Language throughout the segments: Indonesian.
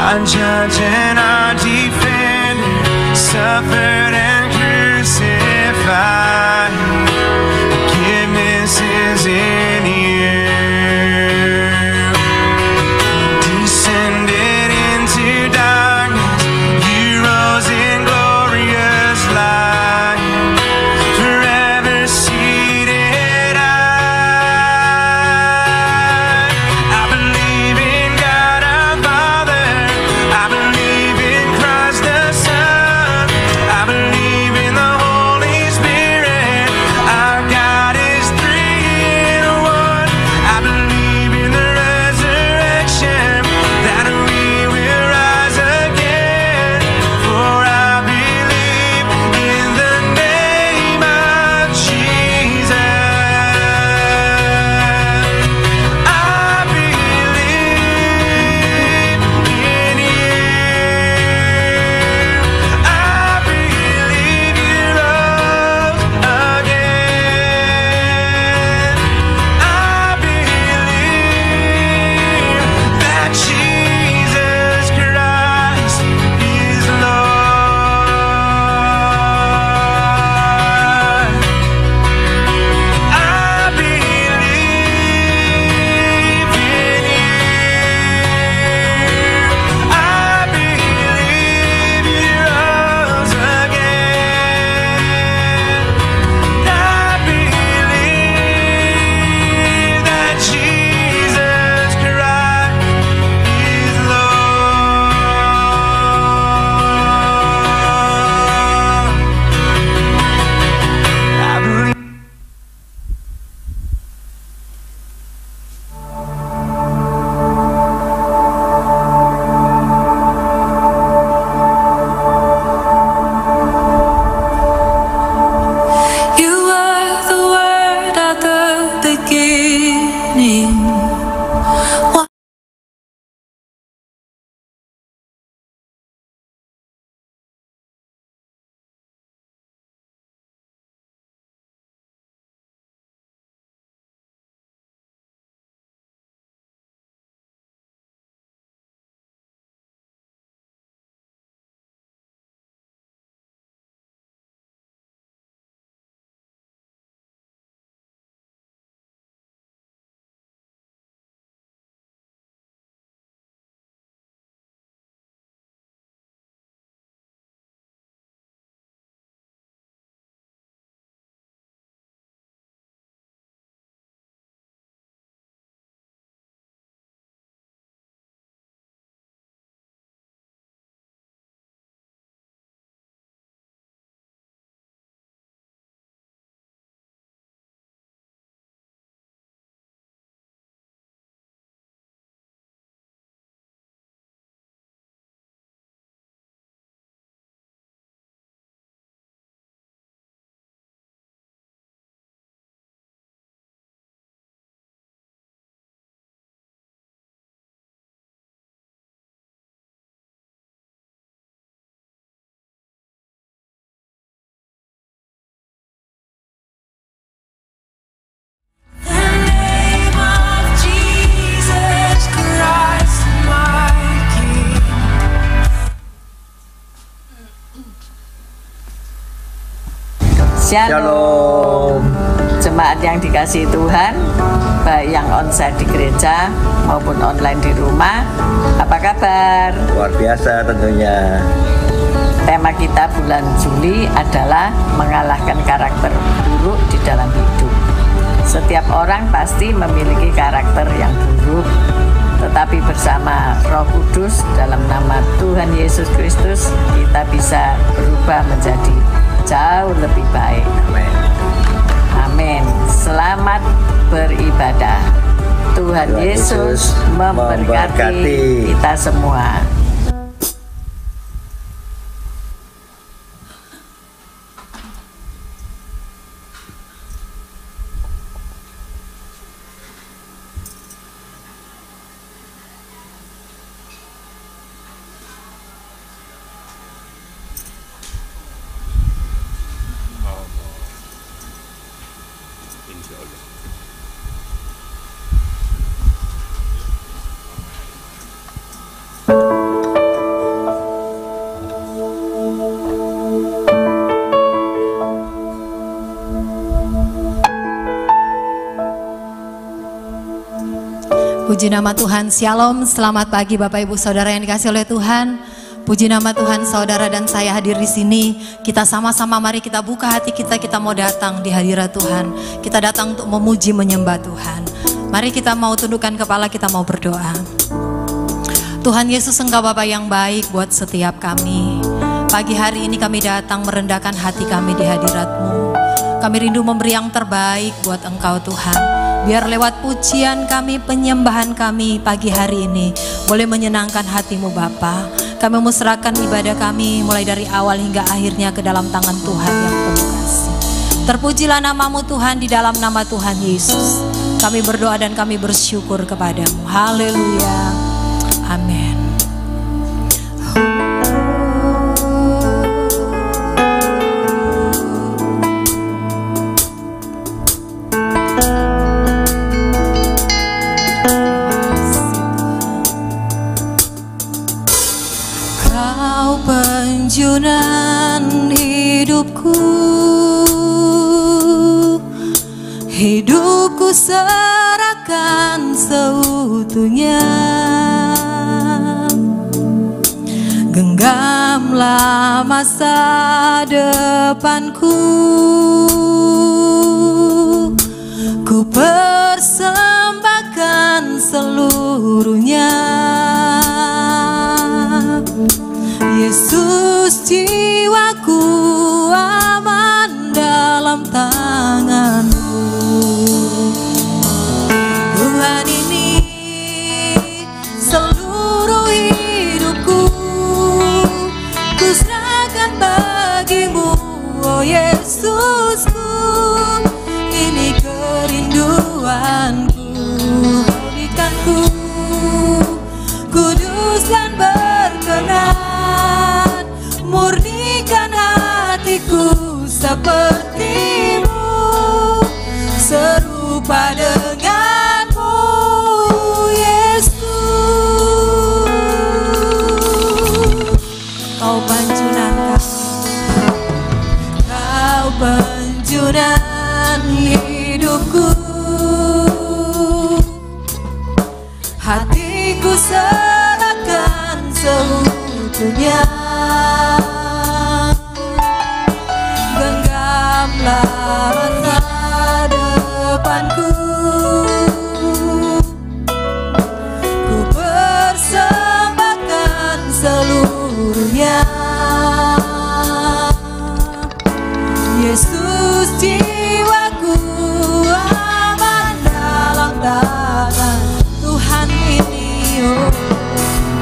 our judge and our defender, suffered and crucified. Forgiveness is in you. Descended into darkness, you rose in glorious light, forever seated high. I believe in God our Father, I believe in Christ the Son, I believe in the Holy Spirit, our God is three in one. I believe in the resurrection, that we will rise again. For I believe in the name of Jesus. I believe in you. I believe you rose again. I believe that Jesus Christ is Lord. I believe in you. I believe you rose again. I believe that Jesus Christ is Lord. I believe. You were the word at the beginning. The name of Jesus Christ, my King. Shalom, jemaat yang dikasihi Tuhan, baik yang onsite di gereja maupun online di rumah. Apa kabar? Luar biasa tentunya. Tema kita bulan Juli adalah mengalahkan karakter buruk di dalam hidup. Setiap orang pasti memiliki karakter yang buruk, tetapi bersama Roh Kudus dalam nama Tuhan Yesus Kristus kita bisa berubah menjadi jauh lebih baik. Amin. Amin. Selamat beribadah. Tuhan Yesus memberkati kita semua. Insya Allah. Puji nama Tuhan. Shalom, selamat pagi Bapak Ibu Saudara yang dikasihi oleh Tuhan. Puji nama Tuhan, saudara dan saya hadir di sini. Kita sama-sama mari kita buka hati kita mau datang di hadirat Tuhan. Kita datang untuk memuji menyembah Tuhan. Mari kita mau tundukkan kepala, kita mau berdoa. Tuhan Yesus, Engkau Bapa yang baik buat setiap kami. Pagi hari ini kami datang merendahkan hati kami di hadirat-Mu. Kami rindu memberi yang terbaik buat Engkau Tuhan. Biar lewat pujian kami, penyembahan kami pagi hari ini boleh menyenangkan hati-Mu Bapa. Kami musrahkan ibadah kami mulai dari awal hingga akhirnya ke dalam tangan Tuhan yang penuh kasih. Terpujilah nama-Mu Tuhan, di dalam nama Tuhan Yesus kami berdoa dan kami bersyukur kepadamu. Haleluya. Amin. Penjunan hidupku, hidupku serahkan seutuhnya. Genggamlah masa depanku, ku persembahkan seluruhnya. Yesus, jiwaku aman dalam tangan-Mu. Tuhan, ini seluruh hidupku ku serahkan bagi-Mu, oh Yesusku. Ini kerinduanku, berikanku kudus dan berkenan, murnikan hatiku seperti-Mu, serupa dengan-Mu, Yesus. Kau panjunan kami, Kau panjunan hidupku, hatiku serahkan seutuhnya. Genggamlah masa depanku, ku persembahkan seluruhnya. Yesus, jiwaku aman dalam tangan Tuhan ini, oh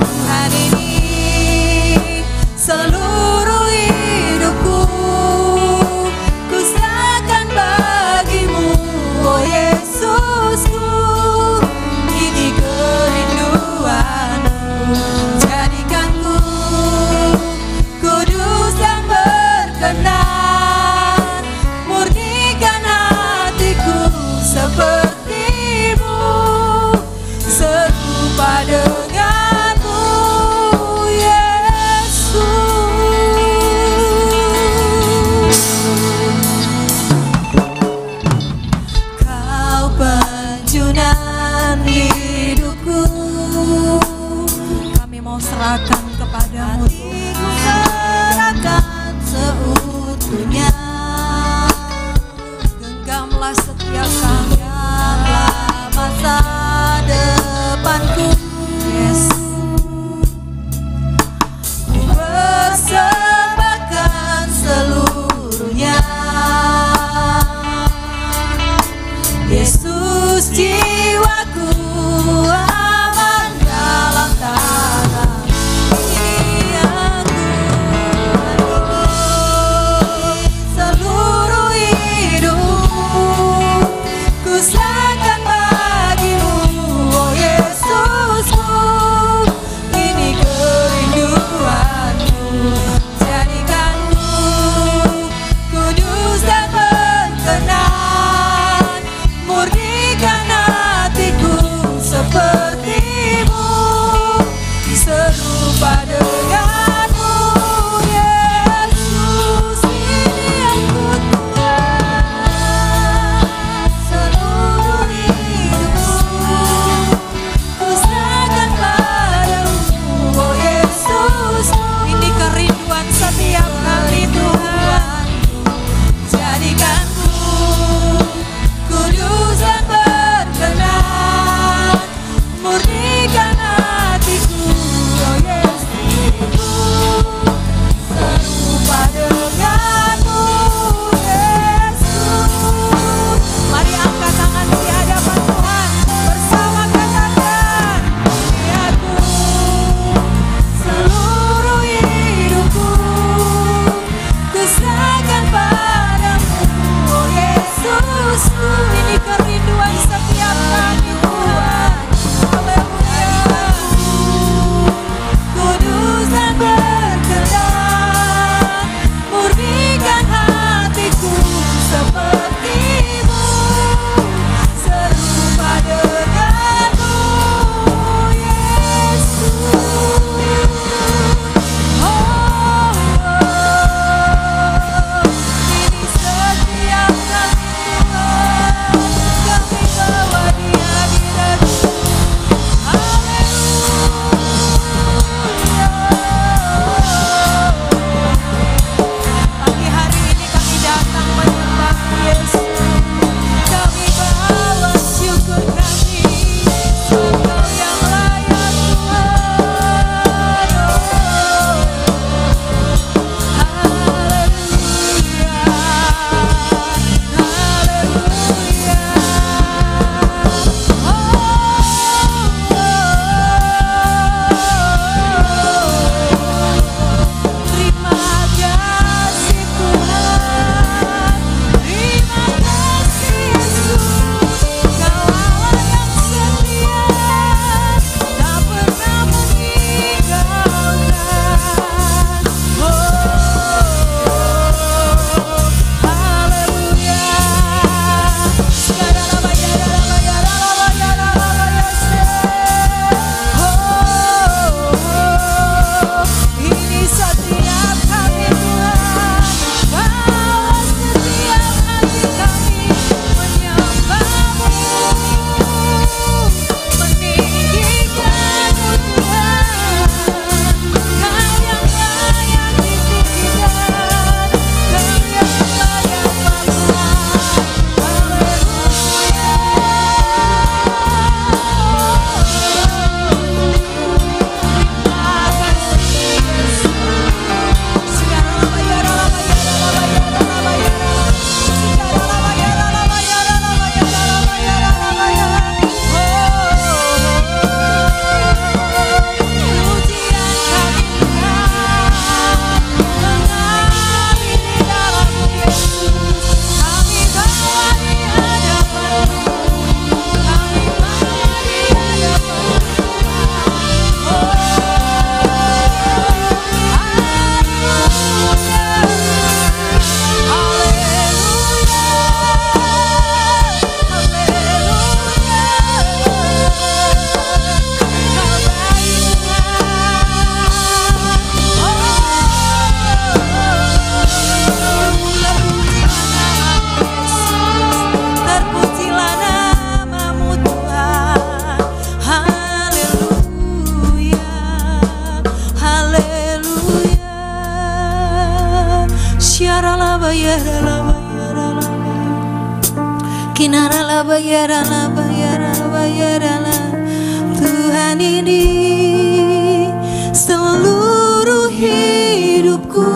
Tuhan ini. Seluruh hidupku ku serahkan bagi-Mu, oh Yesusku. Ini kerinduanku, jadikanku kudus dan berkenan, murnikan hatiku seperti-Mu, serupa dengan-Mu, Yesus. Kau penjunan hidupku, kami mau serahkan kepadamu Tuhan. Serahkan seutuhnya. Genggamlah setiap kami, genggamlah masa depanku, yes. Ku persembahkan seluruhnya. Yesus, jiwaku aman dalam tangan ini aku. Seluruh hidup ku serahkan bagi-Mu, oh Yesusku. Ini kerinduanku, jadikanku kudus dan berkenan, murnikan hatiku seperti-Mu, serupa dengan-Mu, Yesus. Ini aku Tuhan, seluruh hidupku Tuhan ini seluruh hidupku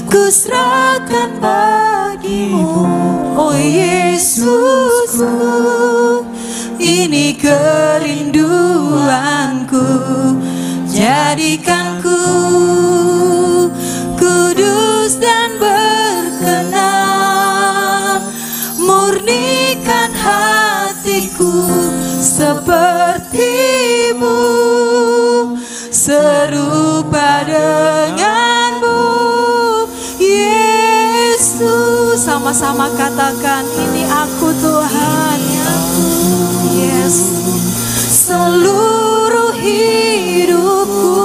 ku serahkan bagimu, oh Yesusku. Ini kerinduanku, jadikan ku kudus dan berkenan, murnikan hatiku sepertimu, serupa denganmu Yesus. Sama-sama katakan, ini aku Tuhan, Yesus. Seluruh hidupku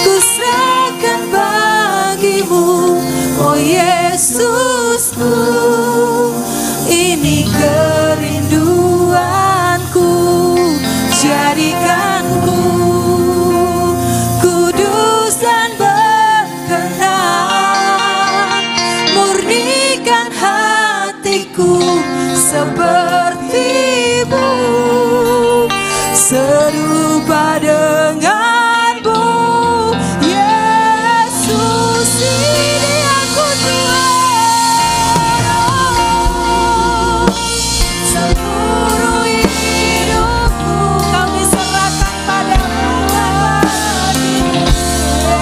ku serahkan bagimu, oh Yesusku. Ini kerinduanku, jadikan ku kudus dan berkenan, murnikan hatiku sepertimu, serupa denganmu Yesus. Ini aku Tuhan, seluruh hidupku kami serahkan padamu.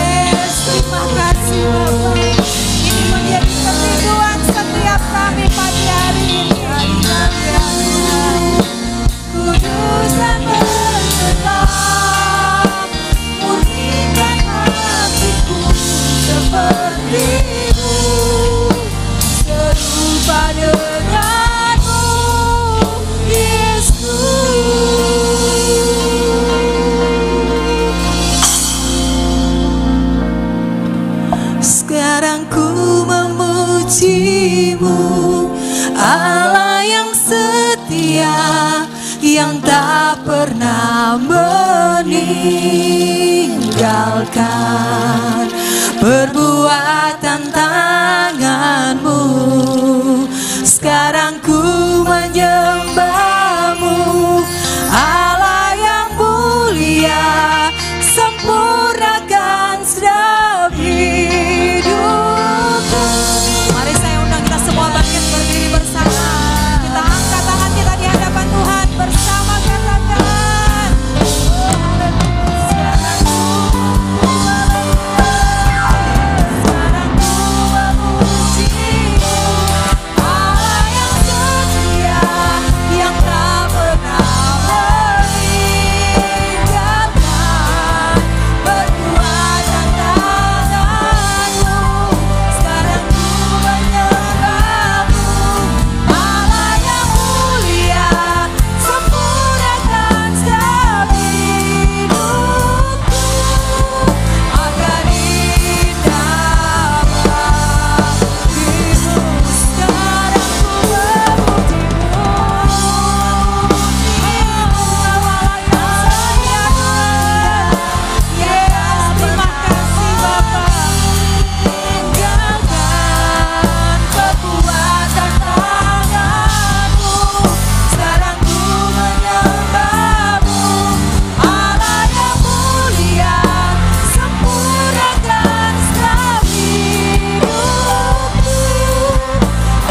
Yesus, terima kasih Bapa. Ini menjadi kerinduan setiap kami pagi hari ini. Kudus dan berkenan, murnikan hatiku sepertimu, serupa denganmu Yesus. Sekarang ku memujimu, Allah yang setia, yang tak pernah meninggalkan perbuatan tanganmu. Sekarang ku menyembahmu, Allah yang mulia, sempurnakan setiap hidupku. Mari saya undang kita semua bangkit berdiri bersama. Kita angkat tangan kita di hadapan Tuhan bersama, katakan, oh haleluya. Sekarang ku memujimu, Allah yang setia, yang tak pernah meninggalkan perbuatan tanganmu. Sekarang ku menyembahmu, Allah yang mulia, sempurnakan setiap hidupku, agar indah bagimu. Sekarang ku memujimu, Yesus, terima kasih Bapa. Tinggalkan perbuatan tanganmu. Sekarang ku menyembahmu, Allah yang mulia, sempurnakan setiap hidupku,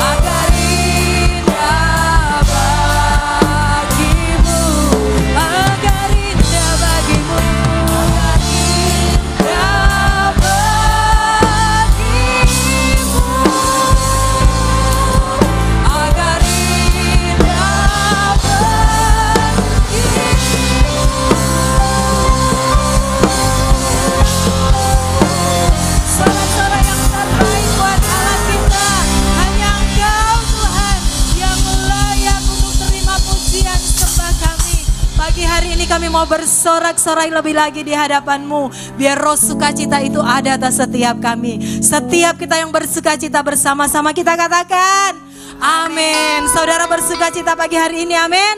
agar indah bagimu, agar indah bagimu, agar indah bagimu. Sorak-sorak yang terbaik buat Allah kita, hanya Engkau Tuhan yang layak untuk terima pujian sembah kami. Pagi hari ini kami mau bersorak-sorai lebih lagi di hadapan-Mu, biar roh sukacita itu ada atas setiap kami. Setiap kita yang bersukacita bersama-sama kita katakan amin. Saudara bersukacita pagi hari ini, amin.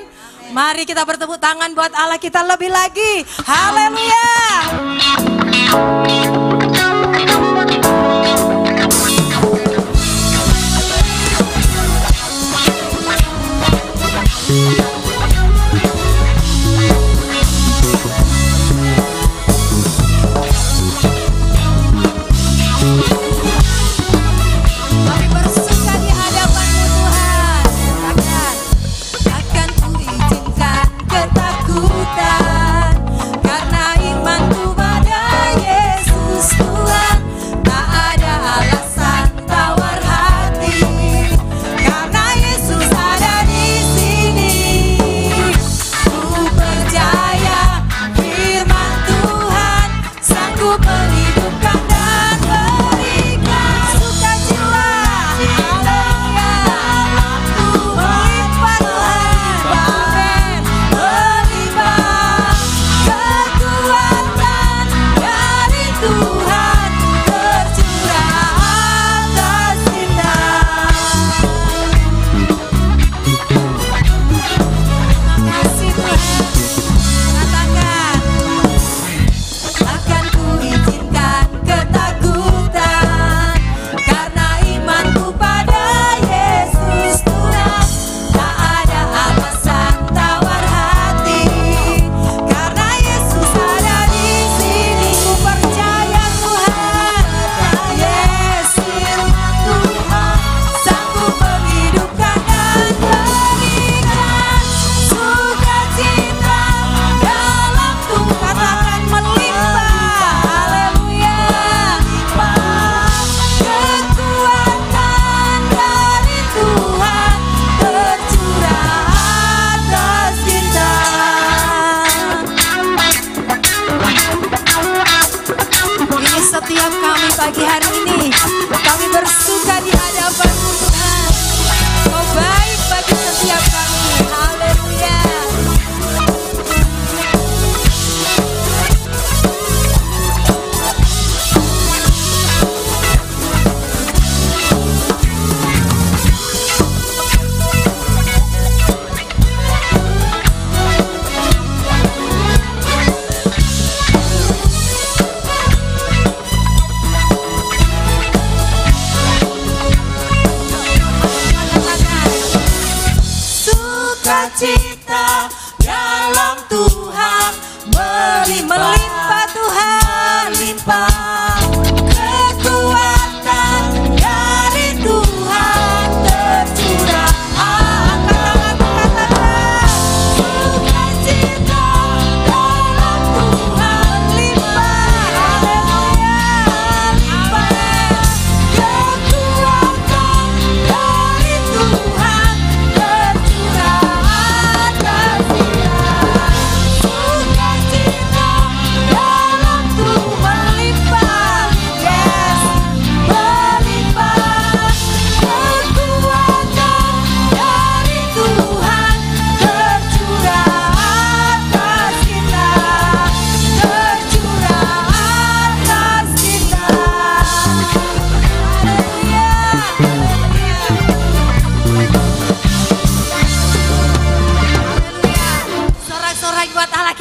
Mari kita bertepuk tangan buat Allah kita lebih lagi. Haleluya.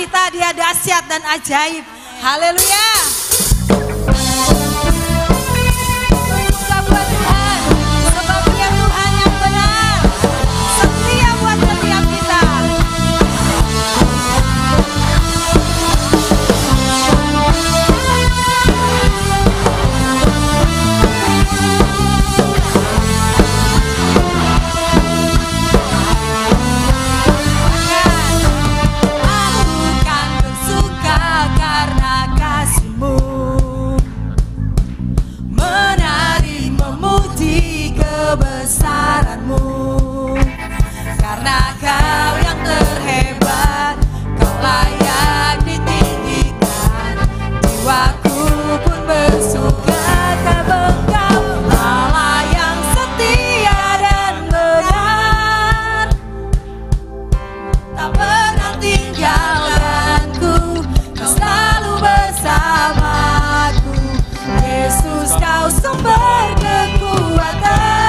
kita dia dahsyat dan ajaib. Haleluya. Buka buat Tuhan, sebab dia Tuhan yang benar, setia buat setiap kita. Kebesaranmu, karena kau yang terhebat, kau layak ditinggikan. Jiwaku pun bersuka terbengkak, Allah yang setia dan benar, tak pernah tinggalkanku, kau selalu bersamaku. Yesus, kau sumber kekuatan,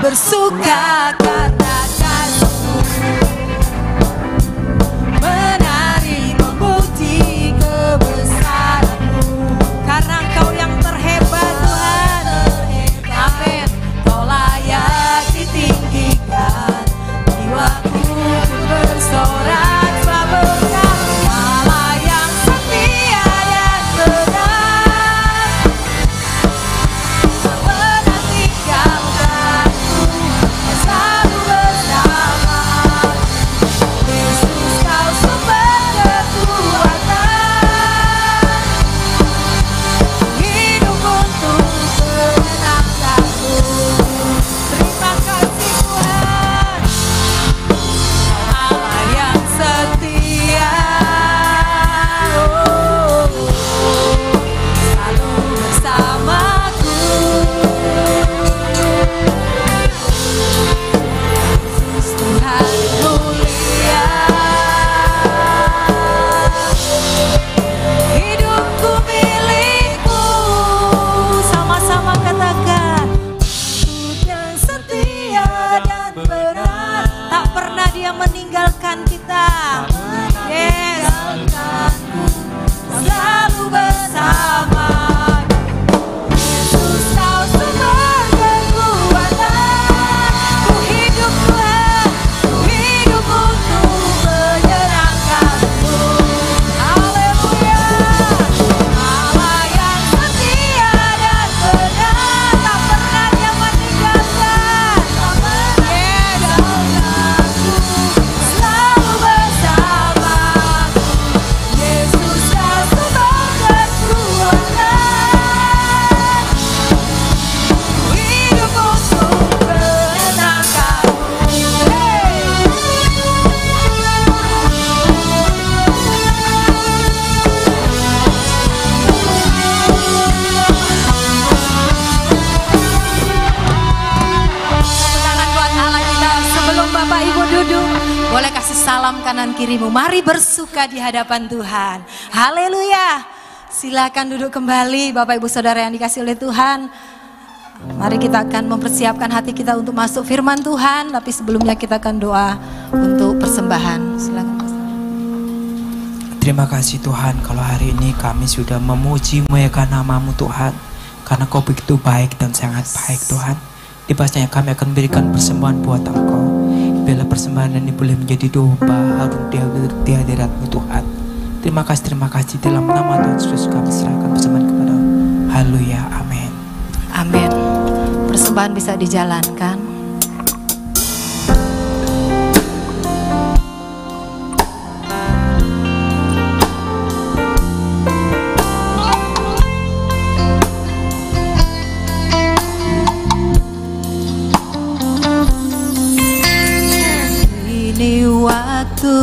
bersuka karena kasih-Mu, menari memuji kebesaran-Mu, karena Engkau yang terhebat Tuhan. Amin. Kau layak ditinggikan, jiwaku pun bersorak sebab Engkau Allah yang setia dan benar, tak pernah tinggalkan. Selalu bersama Yesus, kau sumber kekuatan, hidup untuk menyenangkan-Mu. Terima kasih Tuhan, Allah yang setia, selalu bersamaku. Tuhan mulia, hidupku milik-Mu. Sama-sama katakan, yang setia dan benar, tak pernah Dia meninggalkan kita. Yes, selalu bersama. Yesus, kau sumber kekuatan, ku hidup Tuhan, ku hidup untuk menyenangkan-Mu. Haleluya. Allah yang setia dan benar, tak pernah Dia meninggalkan. Yes, selalu bersamaku. Yesus, kau sumber kekuatan, hidup untuk menyenangkan-Mu. Tangan buat Allah kita. Sebelum Bapak Ibu duduk, boleh kasih salam kanan kirimu. Mari bersuka di hadapan Tuhan. Haleluya. Silakan duduk kembali Bapak Ibu Saudara yang dikasihi oleh Tuhan. Mari kita akan mempersiapkan hati kita untuk masuk firman Tuhan. Tapi sebelumnya kita akan doa untuk persembahan. Silakan Pastor. Terima kasih Tuhan, kalau hari ini kami sudah memuji memuliakan nama-Mu Tuhan, karena Kau begitu baik dan sangat baik Tuhan. Di pasnya kami akan berikan persembahan buat Engkau. Bila persembahan ini boleh menjadi domba harum di hadirat-Mu Tuhan. Terima kasih dalam nama Tuhan Yesus kami serahkan persembahan kepada-Mu. Haleluya, amin. Amin. Persembahan bisa dijalankan. Ini waktu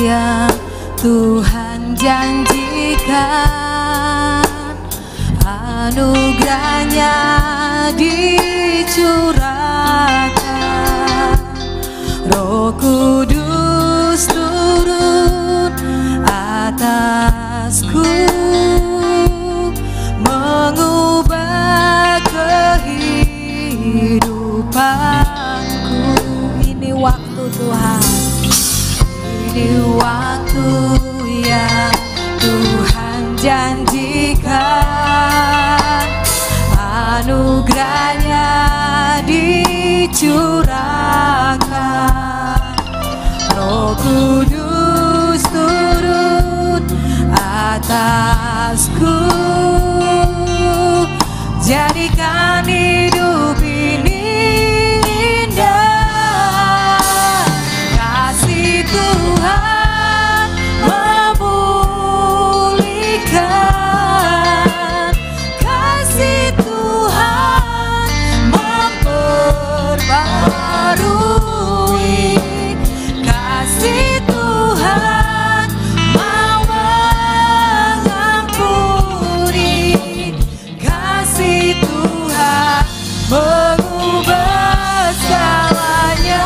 yang Tuhan janjikan, anugerahnya dicurahkan. Roh Kudus turun atasku, mengubah kehidupanku. Ini waktu Tuhan, ini waktu yang Tuhan janjikan, anugerahnya dicurahkan. Roh Kudus turun atasku, jadikan hidup ini indah. Kasih Tuhan memulihkan, kasih Tuhan memperbarui, kasih Tuhan mau mengampuni, kasih Tuhan mengubah segalanya.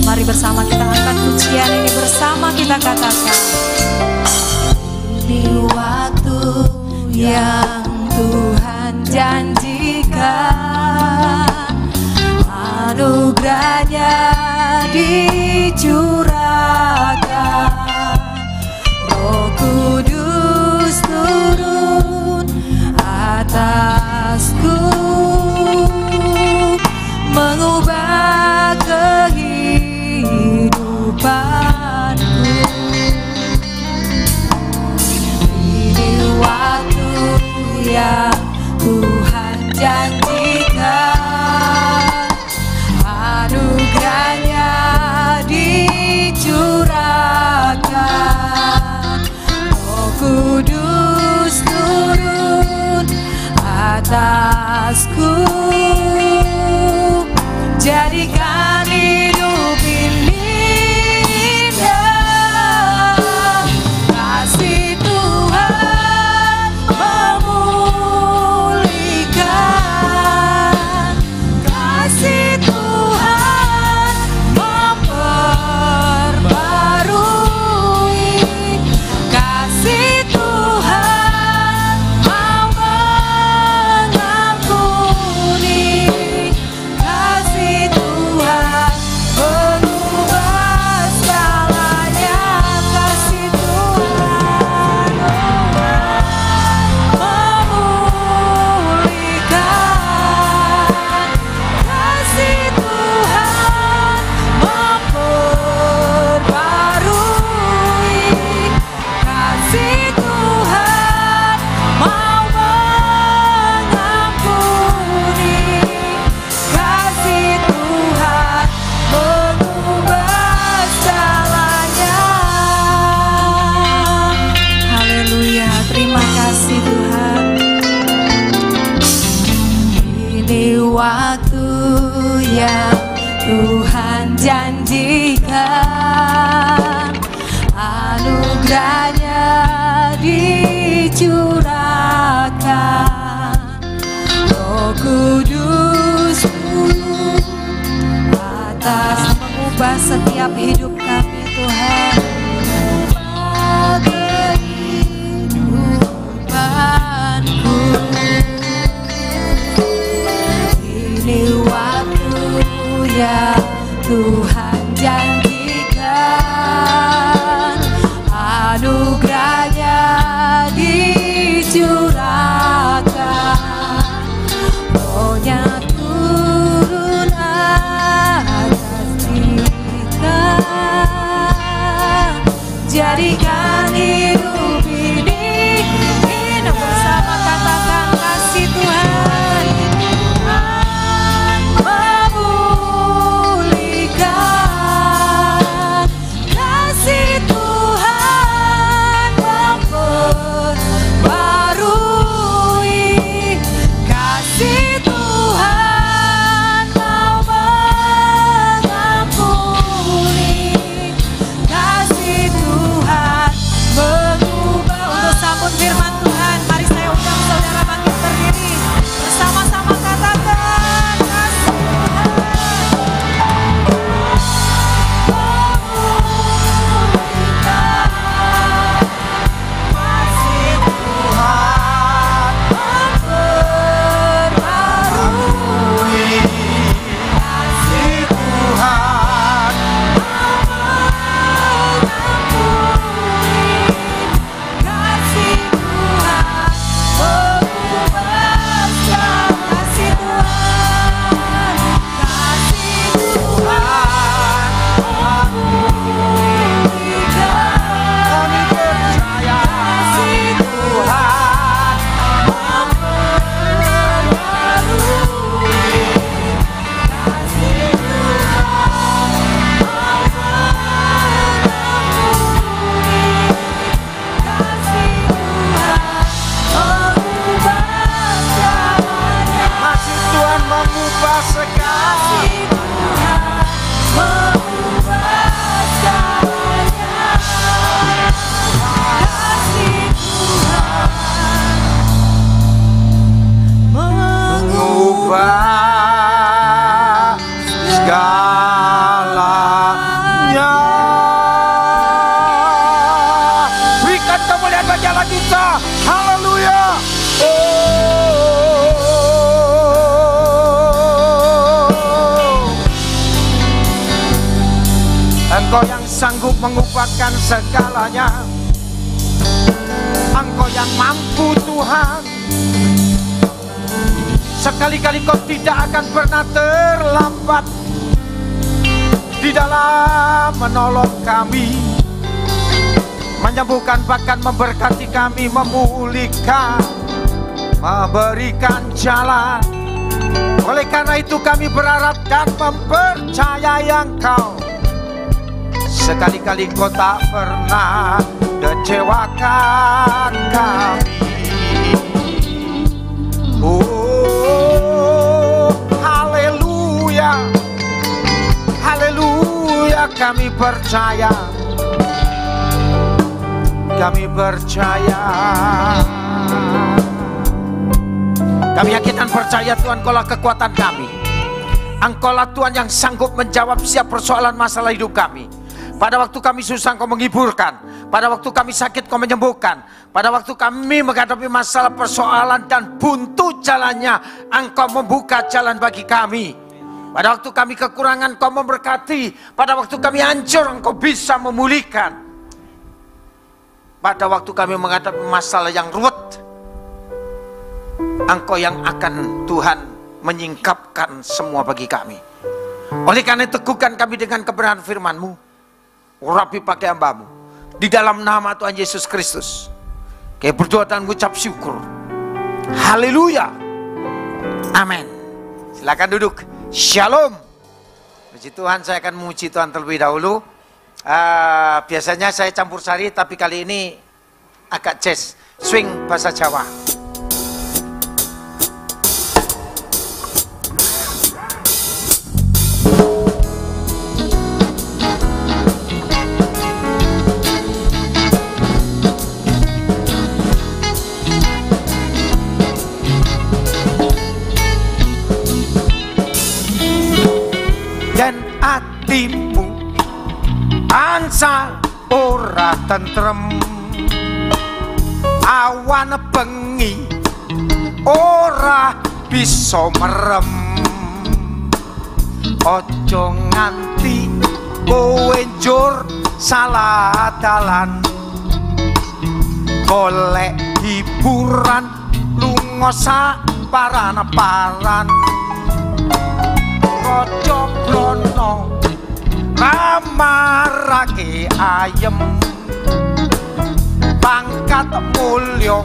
Mari bersama kita angkat pujian ini, bersama kita katakan, ini waktu yang Tuhan janjikan, anugerahnya dicurahkan. Roh Kudus turun atasku, mengubah kehidupanku. Ini waktu yang Tuhan janjikan, anugerahnya dicurahkan. Roh Kudus turun atasku, jadikan hidup ini indah. Kasih Tuhan memulihkan, kasih Tuhan memperbarui, kasih Tuhan mau mengampuni, kasih Tuhan mengubah segalanya. Kasih Tuhan memulihkan, kasih Tuhan memperbarui, kasih Tuhan mau mengampuni, kasih Tuhan mengubah segalanya. Haleluya, terima kasih Tuhan. Ini waktu yang Tuhan janjikan, anugerahnya dicurahkan. Roh Kudus turun atas, mengubah setiap hidup kami Tuhan, mengubah kehidupanku. Ini waktu yang Tuhan janjikan, anugerahnya dicurahkan. Rohnya turun atas kita, jadikan hidup ini indah. Bersama katakan, kasih Tuhan memulihkan, kasih Tuhan memperbarui, sanggup mengubahkan segalanya. Engkau yang mampu Tuhan. Sekali-kali Kau tidak akan pernah terlambat di dalam menolong kami, menyembuhkan, bahkan memberkati kami, memulihkan, memberikan jalan. Oleh karena itu kami berharap dan mempercayai Engkau. Sekali-kali Kau tak pernah kecewakan kami. Oh, haleluya, haleluya, kami percaya. Kami percaya. Kami yakin dan percaya Tuhan, Engkaulah kekuatan kami. Engkaulah Tuhan yang sanggup menjawab setiap persoalan masalah hidup kami. Pada waktu kami susah Engkau menghiburkan. Pada waktu kami sakit Kau menyembuhkan. Pada waktu kami menghadapi masalah persoalan dan buntu jalannya, Engkau membuka jalan bagi kami. Pada waktu kami kekurangan Kau memberkati. Pada waktu kami hancur Engkau bisa memulihkan. Pada waktu kami menghadapi masalah yang ruwet, Engkau yang akan Tuhan menyingkapkan semua bagi kami. Oleh karena itu teguhkan kami dengan kebenaran firman-Mu. Urapi pakai hamba-Mu. Di dalam nama Tuhan Yesus Kristus. Kami berdoa dan mengucap syukur. Haleluya. Amin. Silakan duduk. Shalom. Puji Tuhan, saya akan memuji Tuhan terlebih dahulu. Biasanya saya campur sari, tapi kali ini agak jazz, swing bahasa Jawa. Dan hatimu ansa ora tentrem, awan bengi ora bisa merem. Ojo nganti kowe njur salah dalan, golek hiburan lunga saparan-paran. Ojo blono ramarake ayem, pangkat mulya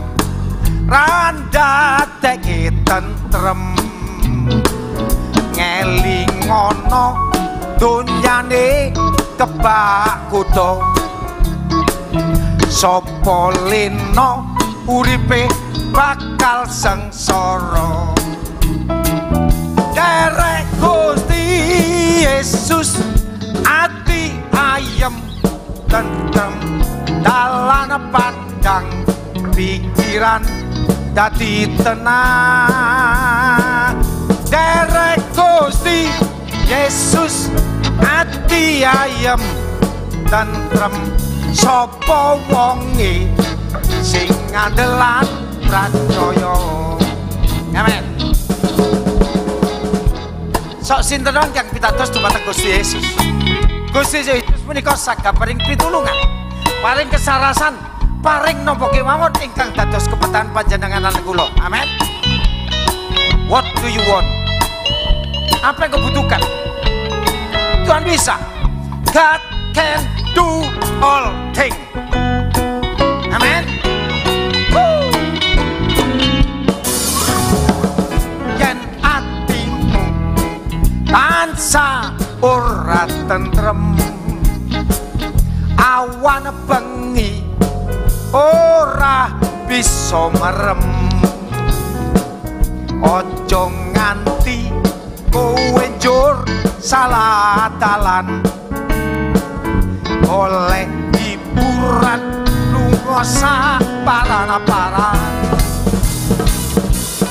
randhatake tentrem. Ngelingono donyane kebak kuda, sapa lena uripe bakal sengsara. Derek Gusti Yesus ati ayem tentrem, dalan pandang pikiran dadi tenang. Derek Gusti Yesus ati ayem tentrem, sapa wonge sing ngandelan pracaya. Amin. Sok sinten ingkang pitados dumateng Gusti Yesus. Gusti Yesus menika saged paring pitulungan, paring kesarasan, paring nampa kemawon ingkang dados kepetahan panjenengan kula. Amin. What do you want? Apa yang kau butuhkan? Tuhan bisa. God can do all things. Amin. Yen atimu tansah ora tentrem, awan bengi ora bisa merem. Ojo nganti kowe njur salah dalan, oleh hiburan lunga saparan-paran.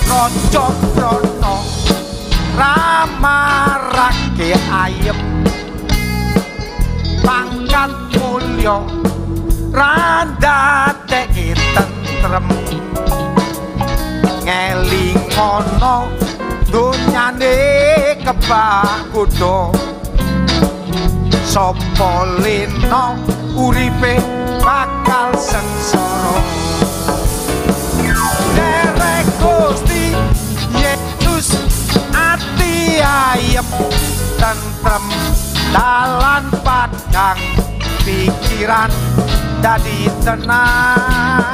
Rojo brono ramarake ayem, pangkat mulya randhatake tentrem. Ngelingono donyane kebak kuda, Sopo lino uripe bakal sengsara. Derek Gusti Yesus ati ayem tentrem dalan padang pikiran dadi tenang.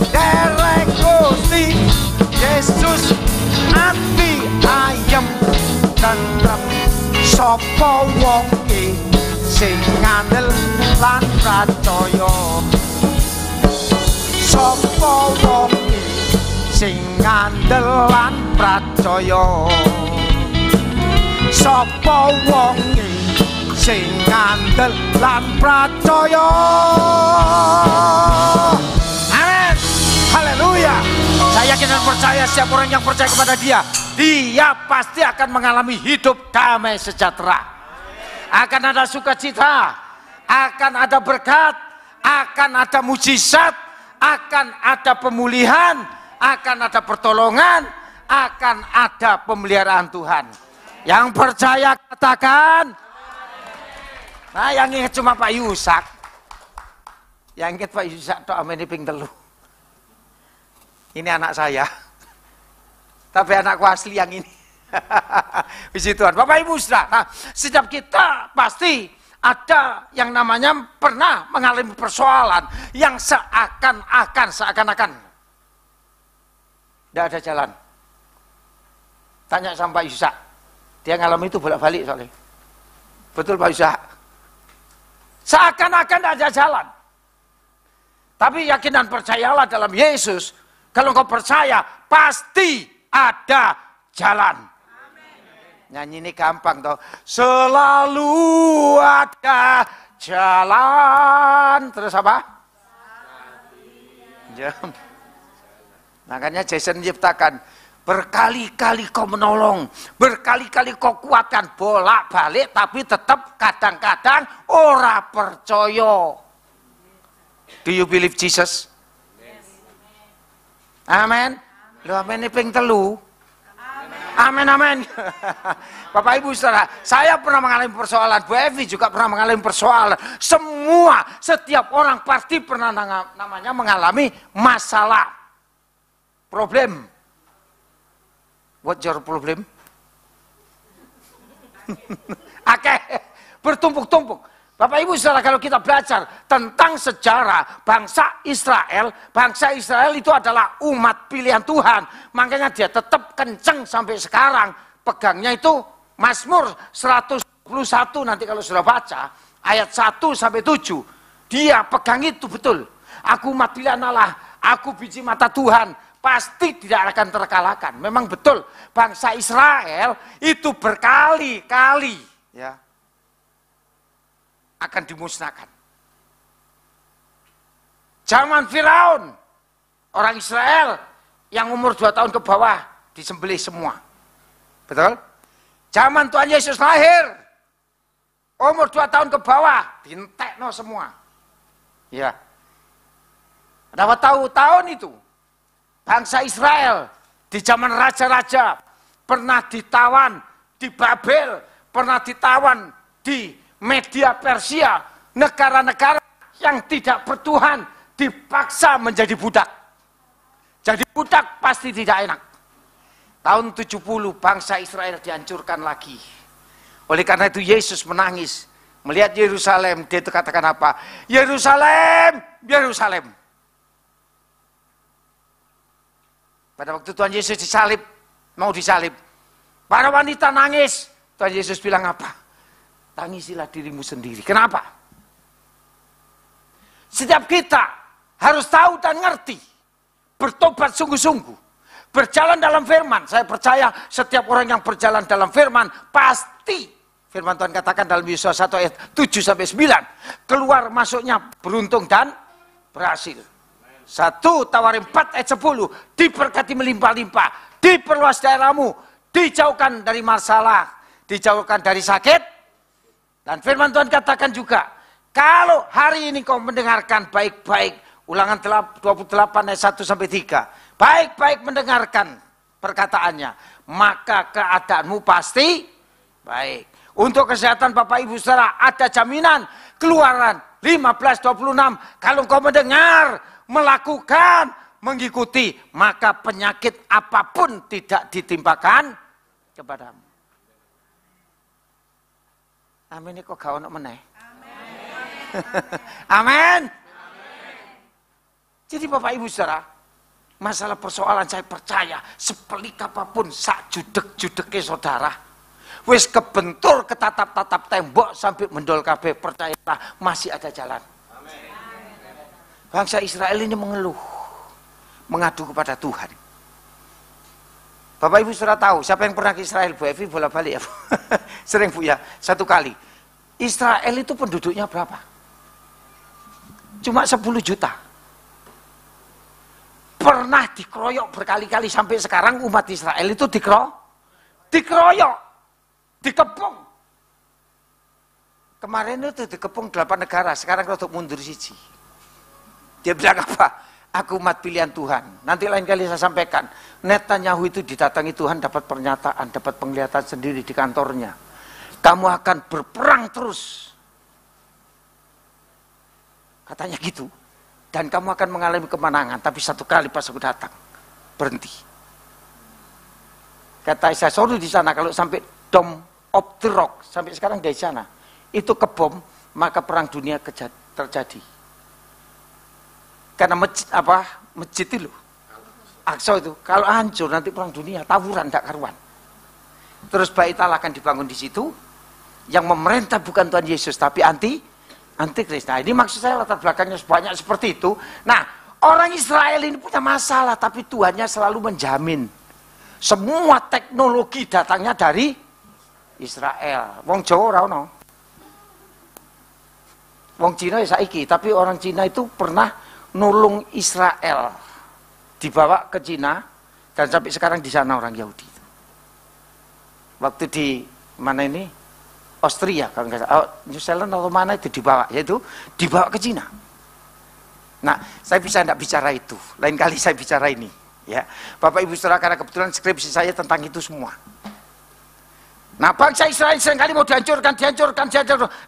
Derek Gusti Yesus ati ayem tentrem sapa wong sing ngandel lan percaya. Sapa wong sing ngandel lan percaya. Sapa wong sing ngandel lan percaya. Amin. Haleluya. Saya yakin dan percaya setiap orang yang percaya kepada dia pasti akan mengalami hidup damai sejahtera. Akan ada sukacita, akan ada berkat, akan ada mujizat, akan ada pemulihan, akan ada pertolongan, akan ada pemeliharaan Tuhan. Yang percaya katakan. Nah, yang ingat cuma Pak Yusak. Yang ingat Pak Yusak tok amene ping 3. Ini anak saya. Tapi anakku asli yang ini. Puji Tuhan. Bapak Ibu Saudara, nah, setiap kita pasti ada yang namanya pernah mengalami persoalan yang seakan-akan tidak ada jalan. Tanya sama Pak Yusak, dia ngalami itu bolak-balik soalnya. Betul Pak Yusak? Seakan-akan tidak ada jalan. Tapi yakin dan percayalah dalam Yesus. Kalau engkau percaya, pasti ada jalan. Nyanyi ini gampang toh. Selalu ada jalan. Terus apa? Jam. Makanya Jason menciptakan, berkali-kali kau menolong, berkali-kali kau kuatkan, bolak-balik, tapi tetap kadang-kadang ora percaya. Do you believe Jesus? Amin. Lu amin ini ping 3. Amin, amin. Bapak Ibu Saudara, saya pernah mengalami persoalan, Bu Evi juga pernah mengalami persoalan. Setiap orang pasti pernah namanya mengalami masalah, problem. What's your problem? Oke, bertumpuk-tumpuk. Bapak Ibu Saudara, kalau kita belajar tentang sejarah bangsa Israel itu adalah umat pilihan Tuhan. Makanya dia tetap kenceng sampai sekarang. Pegangnya itu Mazmur 121 nanti kalau sudah baca. Ayat 1 sampai 7. Dia pegang itu betul. Aku umat pilihan Allah, aku biji mata Tuhan. Pasti tidak akan terkalahkan. Memang betul, bangsa Israel itu berkali-kali ya akan dimusnahkan. Zaman Firaun, orang Israel yang umur 2 tahun ke bawah disembelih semua. Betul? Zaman Tuhan Yesus lahir, umur 2 tahun ke bawah dientekno semua. Ya. Berapa tahun itu bangsa Israel di zaman raja-raja pernah ditawan di Babel, pernah ditawan di Media Persia, negara-negara yang tidak bertuhan dipaksa menjadi budak. Jadi budak pasti tidak enak. Tahun 70 bangsa Israel dihancurkan lagi. Oleh karena itu Yesus menangis melihat Yerusalem. Dia itu katakan apa? Yerusalem, Yerusalem. Pada waktu Tuhan Yesus disalib, mau disalib, para wanita nangis. Tuhan Yesus bilang apa? Tangisilah dirimu sendiri. Kenapa? Setiap kita harus tahu dan ngerti. Bertobat sungguh-sungguh. Berjalan dalam firman. Saya percaya setiap orang yang berjalan dalam firman, pasti firman Tuhan katakan dalam Yesaya 1 ayat 7 sampai 9. Keluar masuknya beruntung dan berhasil. 1 Tawarim 4 ayat 10. Diberkati melimpah-limpah. Diperluas daerahmu. Dijauhkan dari masalah. Dijauhkan dari sakit. Dan firman Tuhan katakan juga, kalau hari ini kau mendengarkan baik-baik, Ulangan 28 ayat 1 sampai 3. Baik-baik mendengarkan perkataannya, maka keadaanmu pasti baik. Untuk kesehatan Bapak Ibu Saudara ada jaminan. Keluaran 15:26. Kalau engkau mendengar, melakukan, mengikuti, maka penyakit apapun tidak ditimpakan kepadamu. Amin. Ini kok gak ono meneh? Amin. Jadi Bapak Ibu Saudara, masalah persoalan saya percaya sepelik apapun sak judek-judeke saudara, wis kebentur ketatap-tatap tembok sampai mendol kabeh, percayalah masih ada jalan. Bangsa Israel ini mengeluh, mengadu kepada Tuhan. Bapak Ibu sudah tahu, siapa yang pernah ke Israel? Bu Evi bolak-balik ya. Sering Bu ya, 1 kali. Israel itu penduduknya berapa? Cuma 10 juta. Pernah dikeroyok berkali-kali sampai sekarang umat Israel itu dikeroyok, dikepung. Kemarin itu dikepung 8 negara, sekarang untuk mundur siji. Dia bilang apa? Aku umat pilihan Tuhan. Nanti lain kali saya sampaikan, Netanyahu itu didatangi Tuhan, dapat pernyataan, dapat penglihatan sendiri di kantornya. Kamu akan berperang terus. Katanya gitu. Dan kamu akan mengalami kemenangan. Tapi 1 kali pas aku datang, berhenti. Kata saya, sorry di sana, kalau sampai Dome of the Rock, sampai sekarang dari sana, itu kebom, maka perang dunia terjadi. Karena masjid itu, Aqsa itu, kalau hancur nanti perang dunia, tawuran, tidak karuan. Terus Bait Allah akan dibangun di situ, yang memerintah bukan Tuhan Yesus, tapi antikris. Nah ini maksud saya latar belakangnya banyak seperti itu. Nah orang Israel ini punya masalah, tapi Tuhannya selalu menjamin. Semua teknologi datangnya dari Israel. Wong Jawa ora ono. Wong Cina ya saiki, tapi orang Cina itu pernah nulung Israel. Dibawa ke Cina, dan sampai sekarang di sana orang Yahudi. Waktu di mana ini? Austria kalau nggak salah, New Zealand atau mana itu dibawa, yaitu dibawa ke Cina. Nah, saya bisa tidak bicara itu, lain kali saya bicara ini, ya, Bapak Ibu Saudara, karena kebetulan skripsi saya tentang itu semua. Nah, bangsa Israel seringkali mau dihancurkan,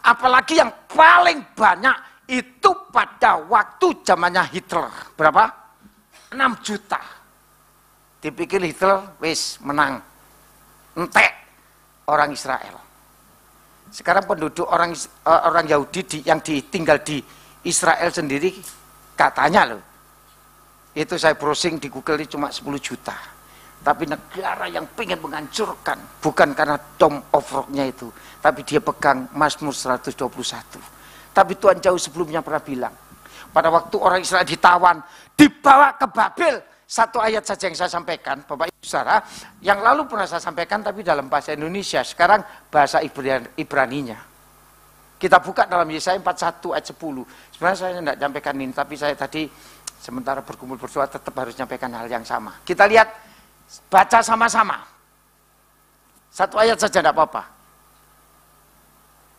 apalagi yang paling banyak itu pada waktu zamannya Hitler, berapa? 6 juta. Dipikir Hitler, wis menang, entek orang Israel. Sekarang penduduk orang Yahudi yang tinggal di Israel sendiri katanya loh, itu saya browsing di Google ini cuma 10 juta. Tapi negara yang pengen menghancurkan bukan karena Dome of Rock-nya itu, tapi dia pegang Mazmur 121. Tapi Tuhan jauh sebelumnya pernah bilang, pada waktu orang Israel ditawan, dibawa ke Babel. 1 ayat saja yang saya sampaikan, Bapak Ibu Saudara, yang lalu pernah saya sampaikan tapi dalam bahasa Indonesia, sekarang bahasa Ibraninya. Kita buka dalam Yesaya 41 ayat 10. Sebenarnya saya tidak sampaikan ini, tapi saya tadi sementara berkumpul berdoa tetap harus menyampaikan hal yang sama. Kita lihat, baca sama-sama. 1 ayat saja tidak apa-apa.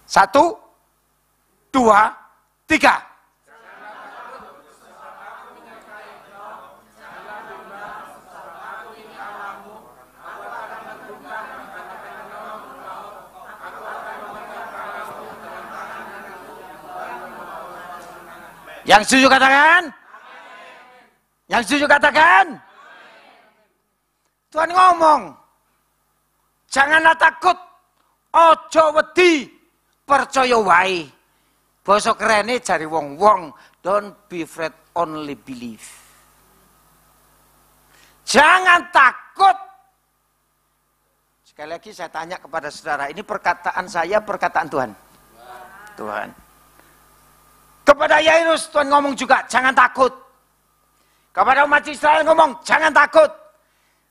1, 2, 3. Yang setuju katakan? Yang setuju katakan? Tuhan ngomong, janganlah takut, ojo wedi, percaya wae. Basa kerene jari wong-wong, don't be afraid, only believe. Jangan takut. Sekali lagi saya tanya kepada saudara, ini perkataan saya, perkataan Tuhan? Tuhan. Kepada Yairus Tuhan ngomong juga, jangan takut. Kepada umat Israel ngomong, jangan takut.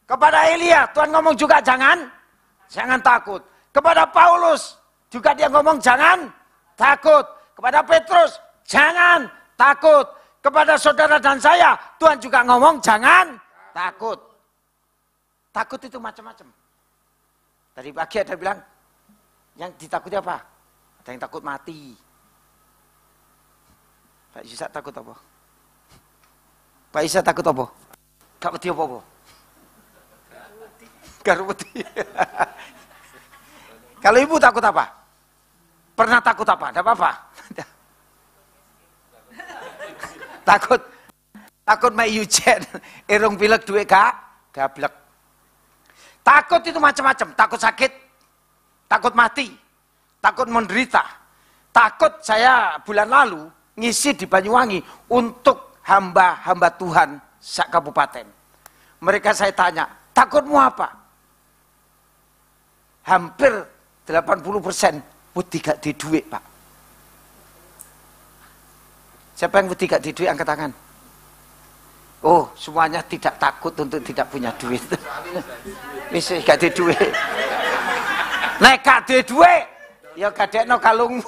Kepada Elia Tuhan ngomong juga, jangan takut. Kepada Paulus juga dia ngomong, jangan takut. Kepada Petrus, jangan takut. Kepada saudara dan saya, Tuhan juga ngomong, jangan takut. Takut itu macam-macam. Tadi pagi ada bilang, yang ditakuti apa? Ada yang takut mati. Pak Isa takut apa? Pak Isa takut apa? Gak wedi apa-apa? Gak wedi. Kalau ibu takut apa? Pernah takut apa? Tidak apa-apa. Takut mek yujen, irung pilek duwe gablek. Takut itu macam-macam, takut sakit, takut mati, takut menderita. Takut saya bulan lalu ngisi di Banyuwangi untuk hamba-hamba Tuhan sak kabupaten. Mereka saya tanya, takutmu apa? Hampir 80% wedi gak di duit, Pak. Siapa yang wedi gak di duit angkat tangan? Oh, semuanya tidak takut untuk tidak punya duit. Bisa gak di duit. Nek gak di duit, ya gadekno kalungmu.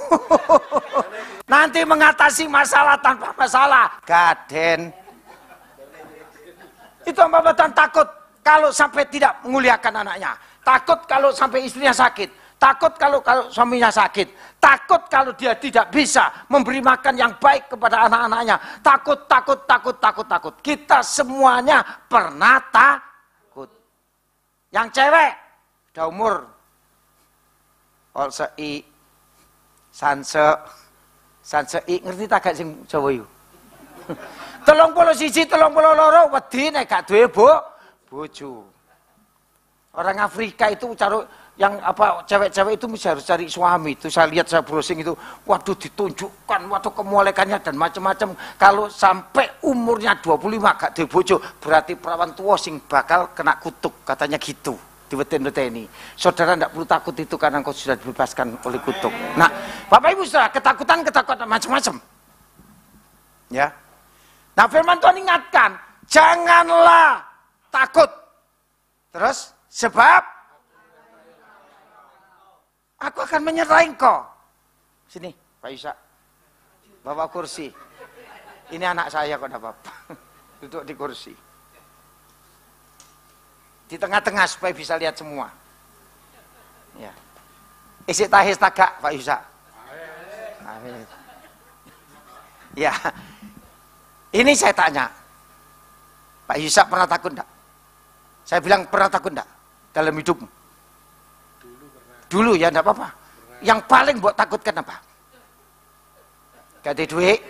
Nanti mengatasi masalah tanpa masalah. Gaden. Itu Bapak takut kalau sampai tidak menguliakan anaknya. Takut kalau sampai istrinya sakit. Takut kalau suaminya sakit. Takut kalau dia tidak bisa memberi makan yang baik kepada anak-anaknya. Takut. Kita semuanya pernah takut. Yang cewek, udah umur. Olsei, sansei, ngerti tak gak sing Jawa yu? 31, 32, wedi nek gak duwe bojo. Orang Afrika itu cari yang apa cewek-cewek itu mesti harus cari suami. Itu saya lihat, saya browsing itu, waduh ditunjukkan, waduh kemolekannya dan macam-macam. Kalau sampai umurnya 25 gak duwe bojo, berarti perawan tua sing bakal kena kutuk, katanya gitu. Diweten-weteni. Saudara tidak perlu takut itu karena engkau sudah dibebaskan oleh kutuk. Nah, Bapak Ibu saudara, ketakutan macam-macam. Ya. Nah, firman Tuhan ingatkan, janganlah takut. Terus, sebab aku akan menyertai engkau. Sini, Pak Isa. Bawa kursi. Ini anak saya kok, apa-apa. Duduk di kursi. Di tengah-tengah supaya bisa lihat semua. Ya. Isi tahis tagak, Pak Yusa. Amin. Ya. Ini saya tanya. Pak Yusa pernah takut enggak? Saya bilang pernah takut enggak dalam hidupmu? Dulu ya enggak apa-apa. Yang paling buat takutkan apa? Gak ada duit.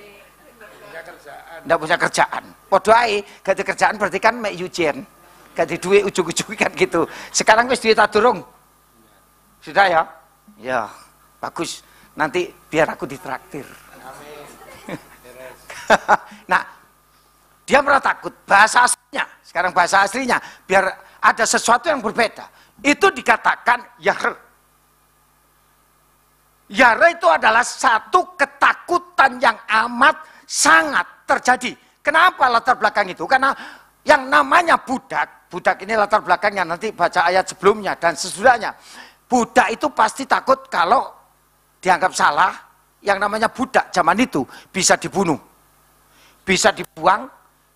Enggak punya kerjaan. Podo ae, gak ada kerjaan berarti kan mek yujen. Gak ada duit ujung-ujung kan gitu. Sekarang wis duit durung? Sudah ya? Ya, bagus. Nanti biar aku ditraktir. Nah, dia merasa takut. Bahasa aslinya, sekarang bahasa aslinya, biar ada sesuatu yang berbeda. Itu dikatakan yahre. Yahre itu adalah satu ketakutan yang amat sangat terjadi. Kenapa latar belakang itu? Karena yang namanya budak ini latar belakangnya, nanti baca ayat sebelumnya dan sesudahnya. Budak itu pasti takut kalau dianggap salah. Yang namanya budak zaman itu bisa dibunuh, bisa dibuang,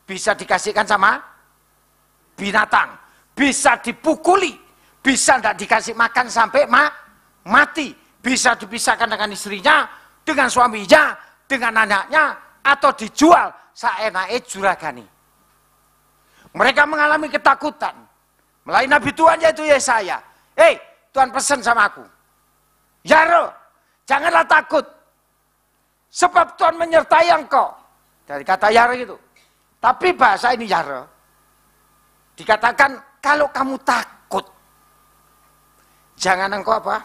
bisa dikasihkan sama binatang, bisa dipukuli, bisa tidak dikasih makan sampai mati, bisa dipisahkan dengan istrinya, dengan suaminya, dengan anaknya, atau dijual saenake juragani. Mereka mengalami ketakutan. Melalui Nabi Tuhan yaitu Yesaya. Hei, Tuhan pesan sama aku. Yahre, janganlah takut. Sebab Tuhan menyertai engkau. Dari kata Yahre itu. Tapi bahasa ini Yahre. Dikatakan kalau kamu takut. Jangan engkau apa?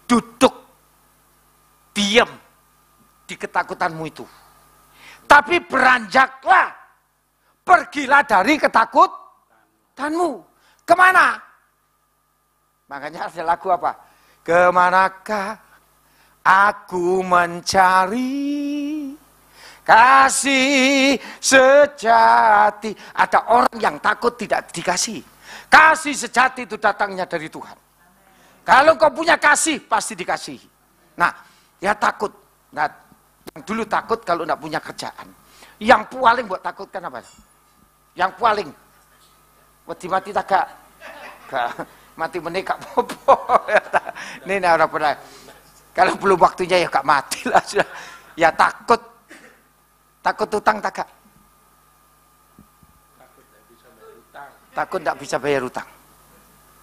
Duduk. Diam. Di ketakutanmu itu. Tapi beranjaklah. Pergilah dari ketakutanmu. Kemana? Makanya ada lagu apa? Kemanakah aku mencari kasih sejati. Ada orang yang takut tidak dikasih. Kasih sejati itu datangnya dari Tuhan. Kalau kau punya kasih, pasti dikasih. Nah, ya takut. Nah, yang dulu takut kalau tidak punya kerjaan. Yang paling buat takutkan apa? Yang paling mati tak gak mati menikah popo. Ini orang pernah. Kalau belum waktunya ya gak mati lah sudah. Ya takut utang tak gak? Takut tidak bisa bayar utang.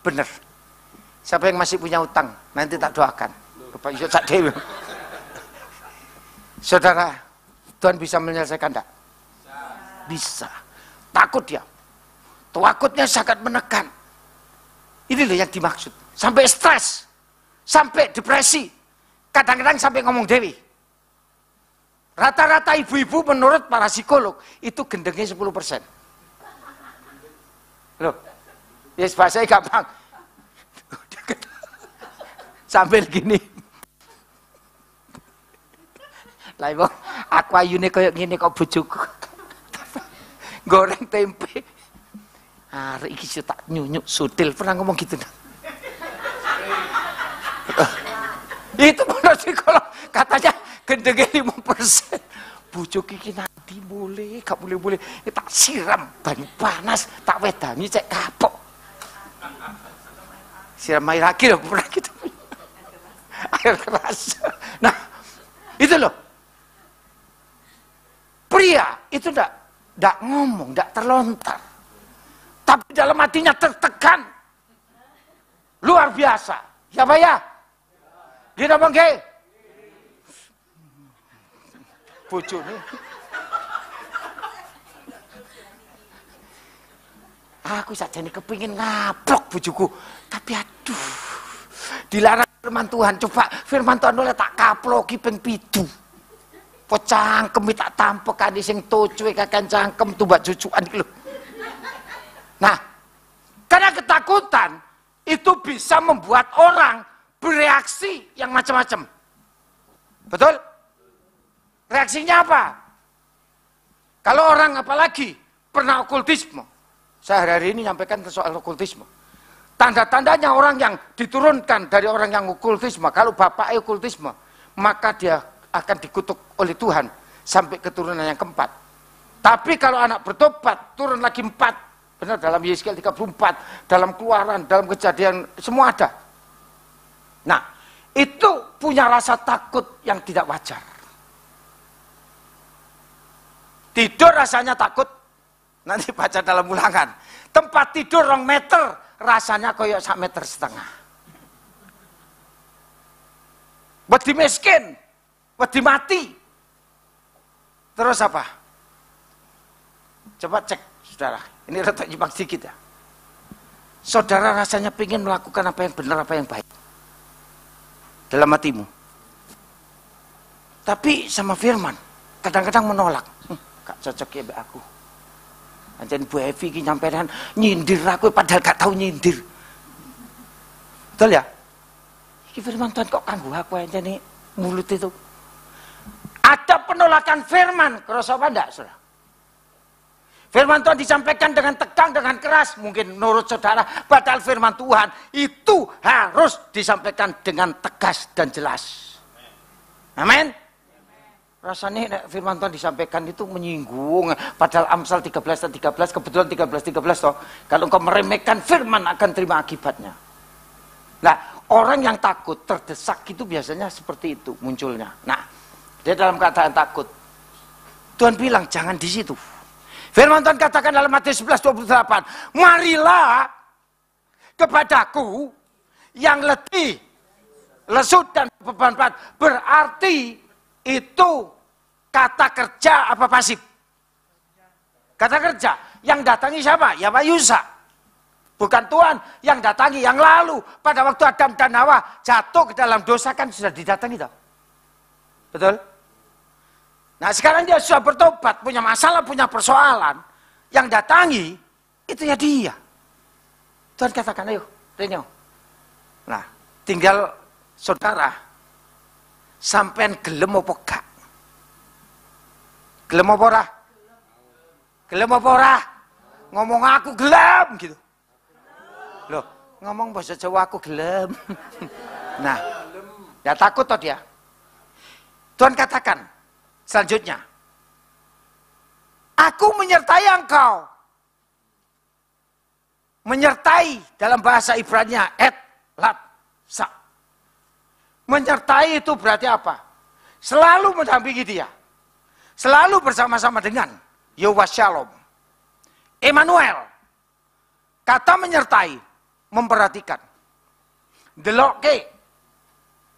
Bener. Siapa yang masih punya utang? Nanti tak doakan. Bapak Yusuf tak dewi. Saudara, Tuhan bisa menyelesaikan enggak? Bisa. Takut dia. Takutnya sangat menekan. Ini loh yang dimaksud. Sampai stres. Sampai depresi. Kadang-kadang sampai ngomong dewi. Rata-rata ibu-ibu menurut para psikolog itu gendengnya 10%. Loh. Ya bahasanya gampang. Sambil gini. Lah ibu, aku ayune koyo ngene kok bojoku. Goreng tempe. Arek iki tak nyunyuk sutil pernah ngomong gitu. Itu menurut psikolog katanya gendengnya 5%. Bojoku iki nanti boleh, gak boleh. Tak siram banyu panas, tak wedangi cek kapok. Siram air lagi loh, pernah gitu. Air keras. Nah, itu loh. Pria itu enggak ngomong, enggak terlontar. Tapi dalam hatinya tertekan. Luar biasa. Ya Pak ya? Gini Bang Ge? Bojone. Aku saja nih kepingin ngablok bojoku. Tapi aduh. Dilarang firman Tuhan. Coba firman Tuhan oleh tak kaploki ping 7. Pocangkem tak tampek sing tocuwe kakan cangkem tumbak cucukan iki lho. Nah, karena ketakutan itu bisa membuat orang bereaksi yang macam-macam. Betul? Reaksinya apa? Kalau orang apalagi pernah okultisme. Saya hari ini nyampaikan soal okultisme. Tanda-tandanya orang yang diturunkan dari orang yang okultisme. Kalau bapak okultisme, maka dia akan dikutuk oleh Tuhan sampai keturunan yang keempat. Tapi kalau anak bertobat, turun lagi 4. Benar dalam Yeskiel 34, dalam Keluaran, dalam Kejadian, semua ada. Nah, itu punya rasa takut yang tidak wajar. Tidur rasanya takut, nanti baca dalam Ulangan. Tempat tidur 2 meter, rasanya koyok 1,5 meter. Wedi miskin, wedi mati. Terus apa? Coba cek, saudara. Ini retak nyimak sedikit ya. Saudara rasanya ingin melakukan apa yang benar, apa yang baik. Dalam hatimu. Tapi sama firman, kadang-kadang menolak. Gak cocok ya aku. Anjani Bu Evi ini nyampean nyindir aku padahal gak tahu nyindir. Betul ya? Ini firman Tuhan kok kanggo aku anjani mulut itu. Ada penolakan firman, kerasa apa enggak, saudara? Firman Tuhan disampaikan dengan tegang, dengan keras, mungkin menurut saudara, padahal firman Tuhan itu harus disampaikan dengan tegas dan jelas. Amin. Rasanya firman Tuhan disampaikan itu menyinggung, padahal Amsal 13 dan 13, kebetulan 13 toh. Kalau engkau meremehkan firman akan terima akibatnya. Nah, orang yang takut, terdesak itu biasanya seperti itu munculnya. Nah, dia dalam keadaan takut. Tuhan bilang jangan di situ. Firman Tuhan katakan dalam Matius 11:28, marilah kepadaku yang letih, lesu dan beban berat. Berarti itu kata kerja apa pasif? Kata kerja. Yang datangi siapa? Ya Pak Yusa. Bukan Tuhan yang datangi yang lalu. Pada waktu Adam dan Hawa jatuh ke dalam dosa kan sudah didatangi toh. Betul? Nah sekarang dia sudah bertobat, punya masalah, punya persoalan. Yang datangi, itu ya dia. Tuhan katakan, ayo, Renyo. Nah, tinggal saudara, sampean gelem apa gak? Gelem apa ora? Gelem apa ora? Ngomong aku gelem, gitu. Loh, ngomong bahasa Jawa aku gelem. Nah, ya takut toh dia. Tuhan katakan, selanjutnya, aku menyertai engkau. Menyertai dalam bahasa Ibrani sa. Menyertai itu berarti apa? Selalu mendampingi dia. Selalu bersama-sama dengan Yehova Shalom. Emmanuel. Kata menyertai, memperhatikan. Delokke.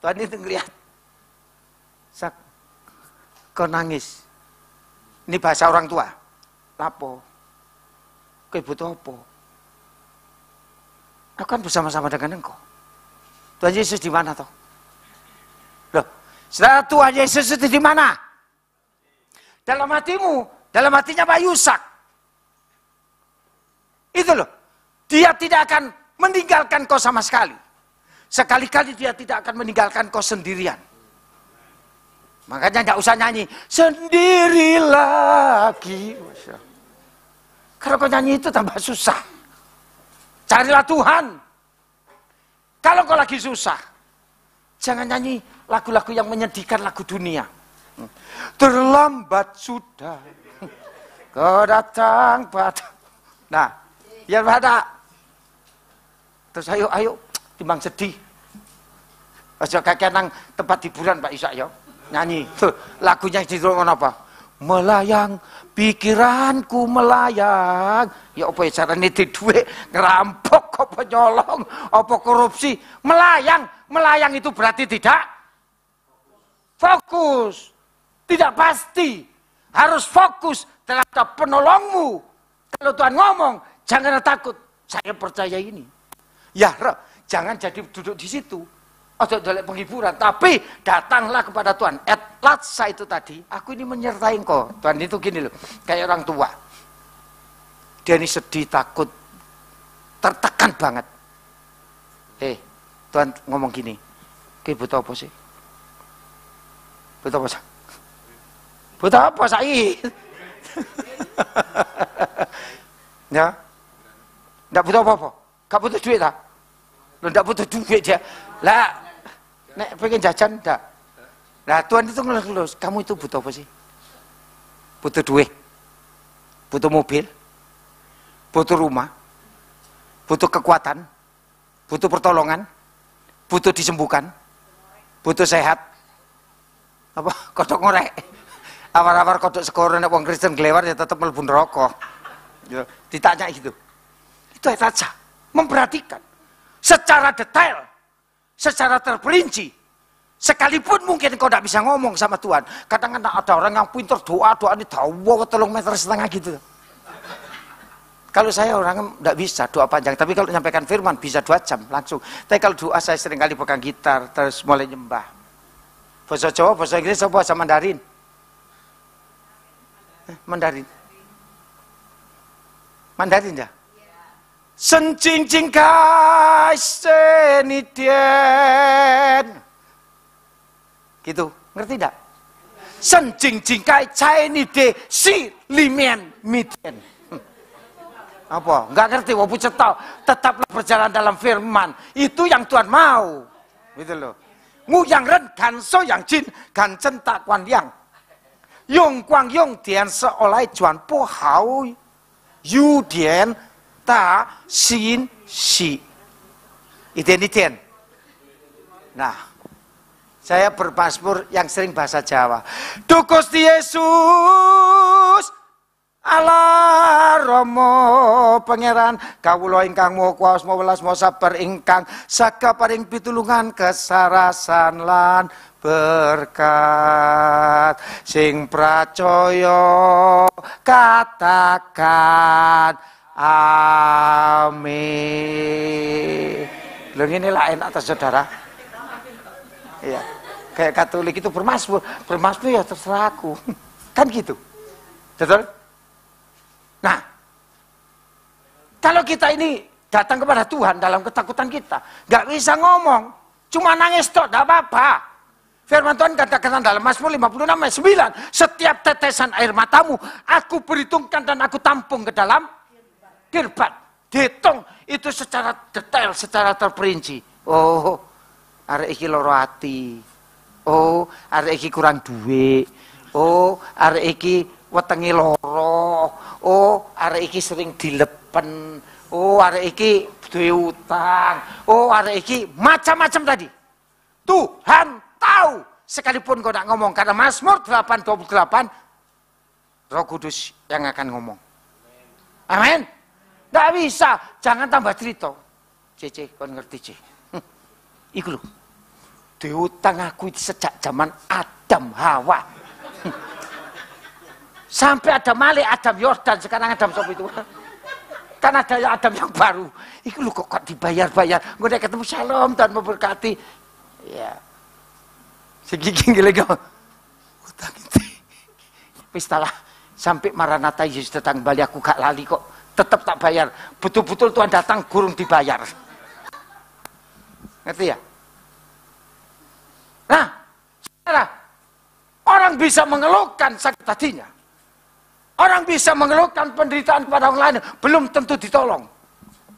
Tuhan itu ngeliat. Kau nangis. Ini bahasa orang tua. Lapo? Kau butuh apa? Aku kan bersama-sama dengan engkau. Tuhan Yesus di mana toh? Loh, saudara, Tuhan Yesus itu di mana? Dalam hatimu, dalam hatinya Pak Yusak. Itu loh. Dia tidak akan meninggalkan kau sama sekali. Sekali-kali dia tidak akan meninggalkan kau sendirian. Makanya nggak usah nyanyi sendiri lagi. Kalau kau nyanyi itu tambah susah. Carilah Tuhan. Kalau kau lagi susah, jangan nyanyi lagu-lagu yang menyedihkan, lagu dunia. Terlambat sudah kau datang pada. Nah, biar pada. Terus ayo timbang sedih. Aja kakek nang tempat hiburan Pak Isak ya. Nyanyi. Tuh, lagunya diturunkan apa? Melayang, pikiranku melayang. Ya apa ya carane di duit, ngerampok, apa nyolong, apa korupsi. Melayang itu berarti tidak fokus. Tidak pasti. Harus fokus terhadap penolongmu. Kalau Tuhan ngomong, jangan takut. Saya percaya ini. Ya, jangan jadi duduk di situ. Atau dalam penghiburan, tapi datanglah kepada Tuhan. Latsa itu tadi, aku ini menyertai engkau. Tuhan itu gini loh, kayak orang tua. Dia ini sedih, takut, tertekan banget. Tuhan ngomong gini, "Ki butuh apa sih? Butuh apa sih? Butuh apa Said?" Ya, enggak butuh apa-apa. Enggak butuh duit lah. Lo enggak butuh duit dia. Lah, nek pengen jajan enggak. Nah, Tuhan itu ngeluh, kamu itu butuh apa sih? Butuh duit. Butuh mobil. Butuh rumah. Butuh kekuatan. Butuh pertolongan. Butuh disembuhkan. Butuh sehat. Apa? Kodok ngorek. Awar-awar kodok sekor nek wong Kristen glewar ya tetep mlebu neraka. Ya, ditanya gitu. Itu saja. Memperhatikan secara detail, secara terperinci. Sekalipun mungkin kau tidak bisa ngomong sama Tuhan. Kadang-kadang ada orang yang pintar doa ini dawa 3,5 meter gitu. Kalau saya orang tidak bisa doa panjang, tapi kalau menyampaikan firman bisa 2 jam langsung. Tapi kalau doa saya seringkali pegang gitar terus mulai nyembah. Bahasa Jawa, bahasa Inggris, apa bahasa Mandarin? Mandarin. Mandarin ya? Senjing kai senidien. Gitu, ngerti enggak? Senjing kai senide si limen miden. Apa? Enggak ngerti, wabu cetok. Tetaplah berjalan dalam firman. Itu yang Tuhan mau. Gitu loh. Ngu yang ren kan so yang jin kan chen tak kuan yang. Yong guang yong dian seolai juan po hao yu dian ta sin si. Identiten. Nah, saya berpasmur yang sering bahasa Jawa. Duh Gusti Yesus Allah Romo Pangeran kawula ingkang maha kuwasa welas maha sabar ingkang saga paring pitulungan kesarasan lan berkat sing pracaya katakan amin. Lho ngene lah enak ta saudara. Iya. Kayak Katolik itu bermasmur ya terserah aku. Kan gitu. Betul? Nah, kalau kita ini datang kepada Tuhan dalam ketakutan kita, nggak bisa ngomong, cuma nangis tok, tidak apa-apa. Firman Tuhan katakan dalam Mazmur 56 ayat 9, setiap tetesan air matamu, aku perhitungkan dan aku tampung ke dalam kirbat. Dihitung itu secara detail, secara terperinci. Oh, arek iki loro ati. Oh, arek iki kurang duit. Oh, arek iki wetenge loro. Oh, arek iki sering dilepen. Oh, arek iki duwe utang. Oh, arek iki macam-macam tadi. Tuhan tahu sekalipun kau tidak ngomong karena Mazmur 8:28 Roh Kudus yang akan ngomong. Amin. Tidak bisa, jangan tambah cerita. Cece, kau ngerti, Ce. Iku lho. Diutang aku sejak zaman Adam Hawa. Sampai ada Malik, Adam Yordan, sekarang Adam sop itu. Kan ada Adam yang baru. Iku lho kok dibayar-bayar. Gue ketemu Shalom dan memberkati. Ya. Segigi gile utang itu. Wis sampai Maranatha Yesus datang kembali aku gak lali kok. Tetap tak bayar. Betul-betul Tuhan datang gurung dibayar. Ngerti ya? Nah, saudara, orang bisa mengeluhkan sakit hatinya. Orang bisa mengeluhkan penderitaan kepada orang lain, belum tentu ditolong.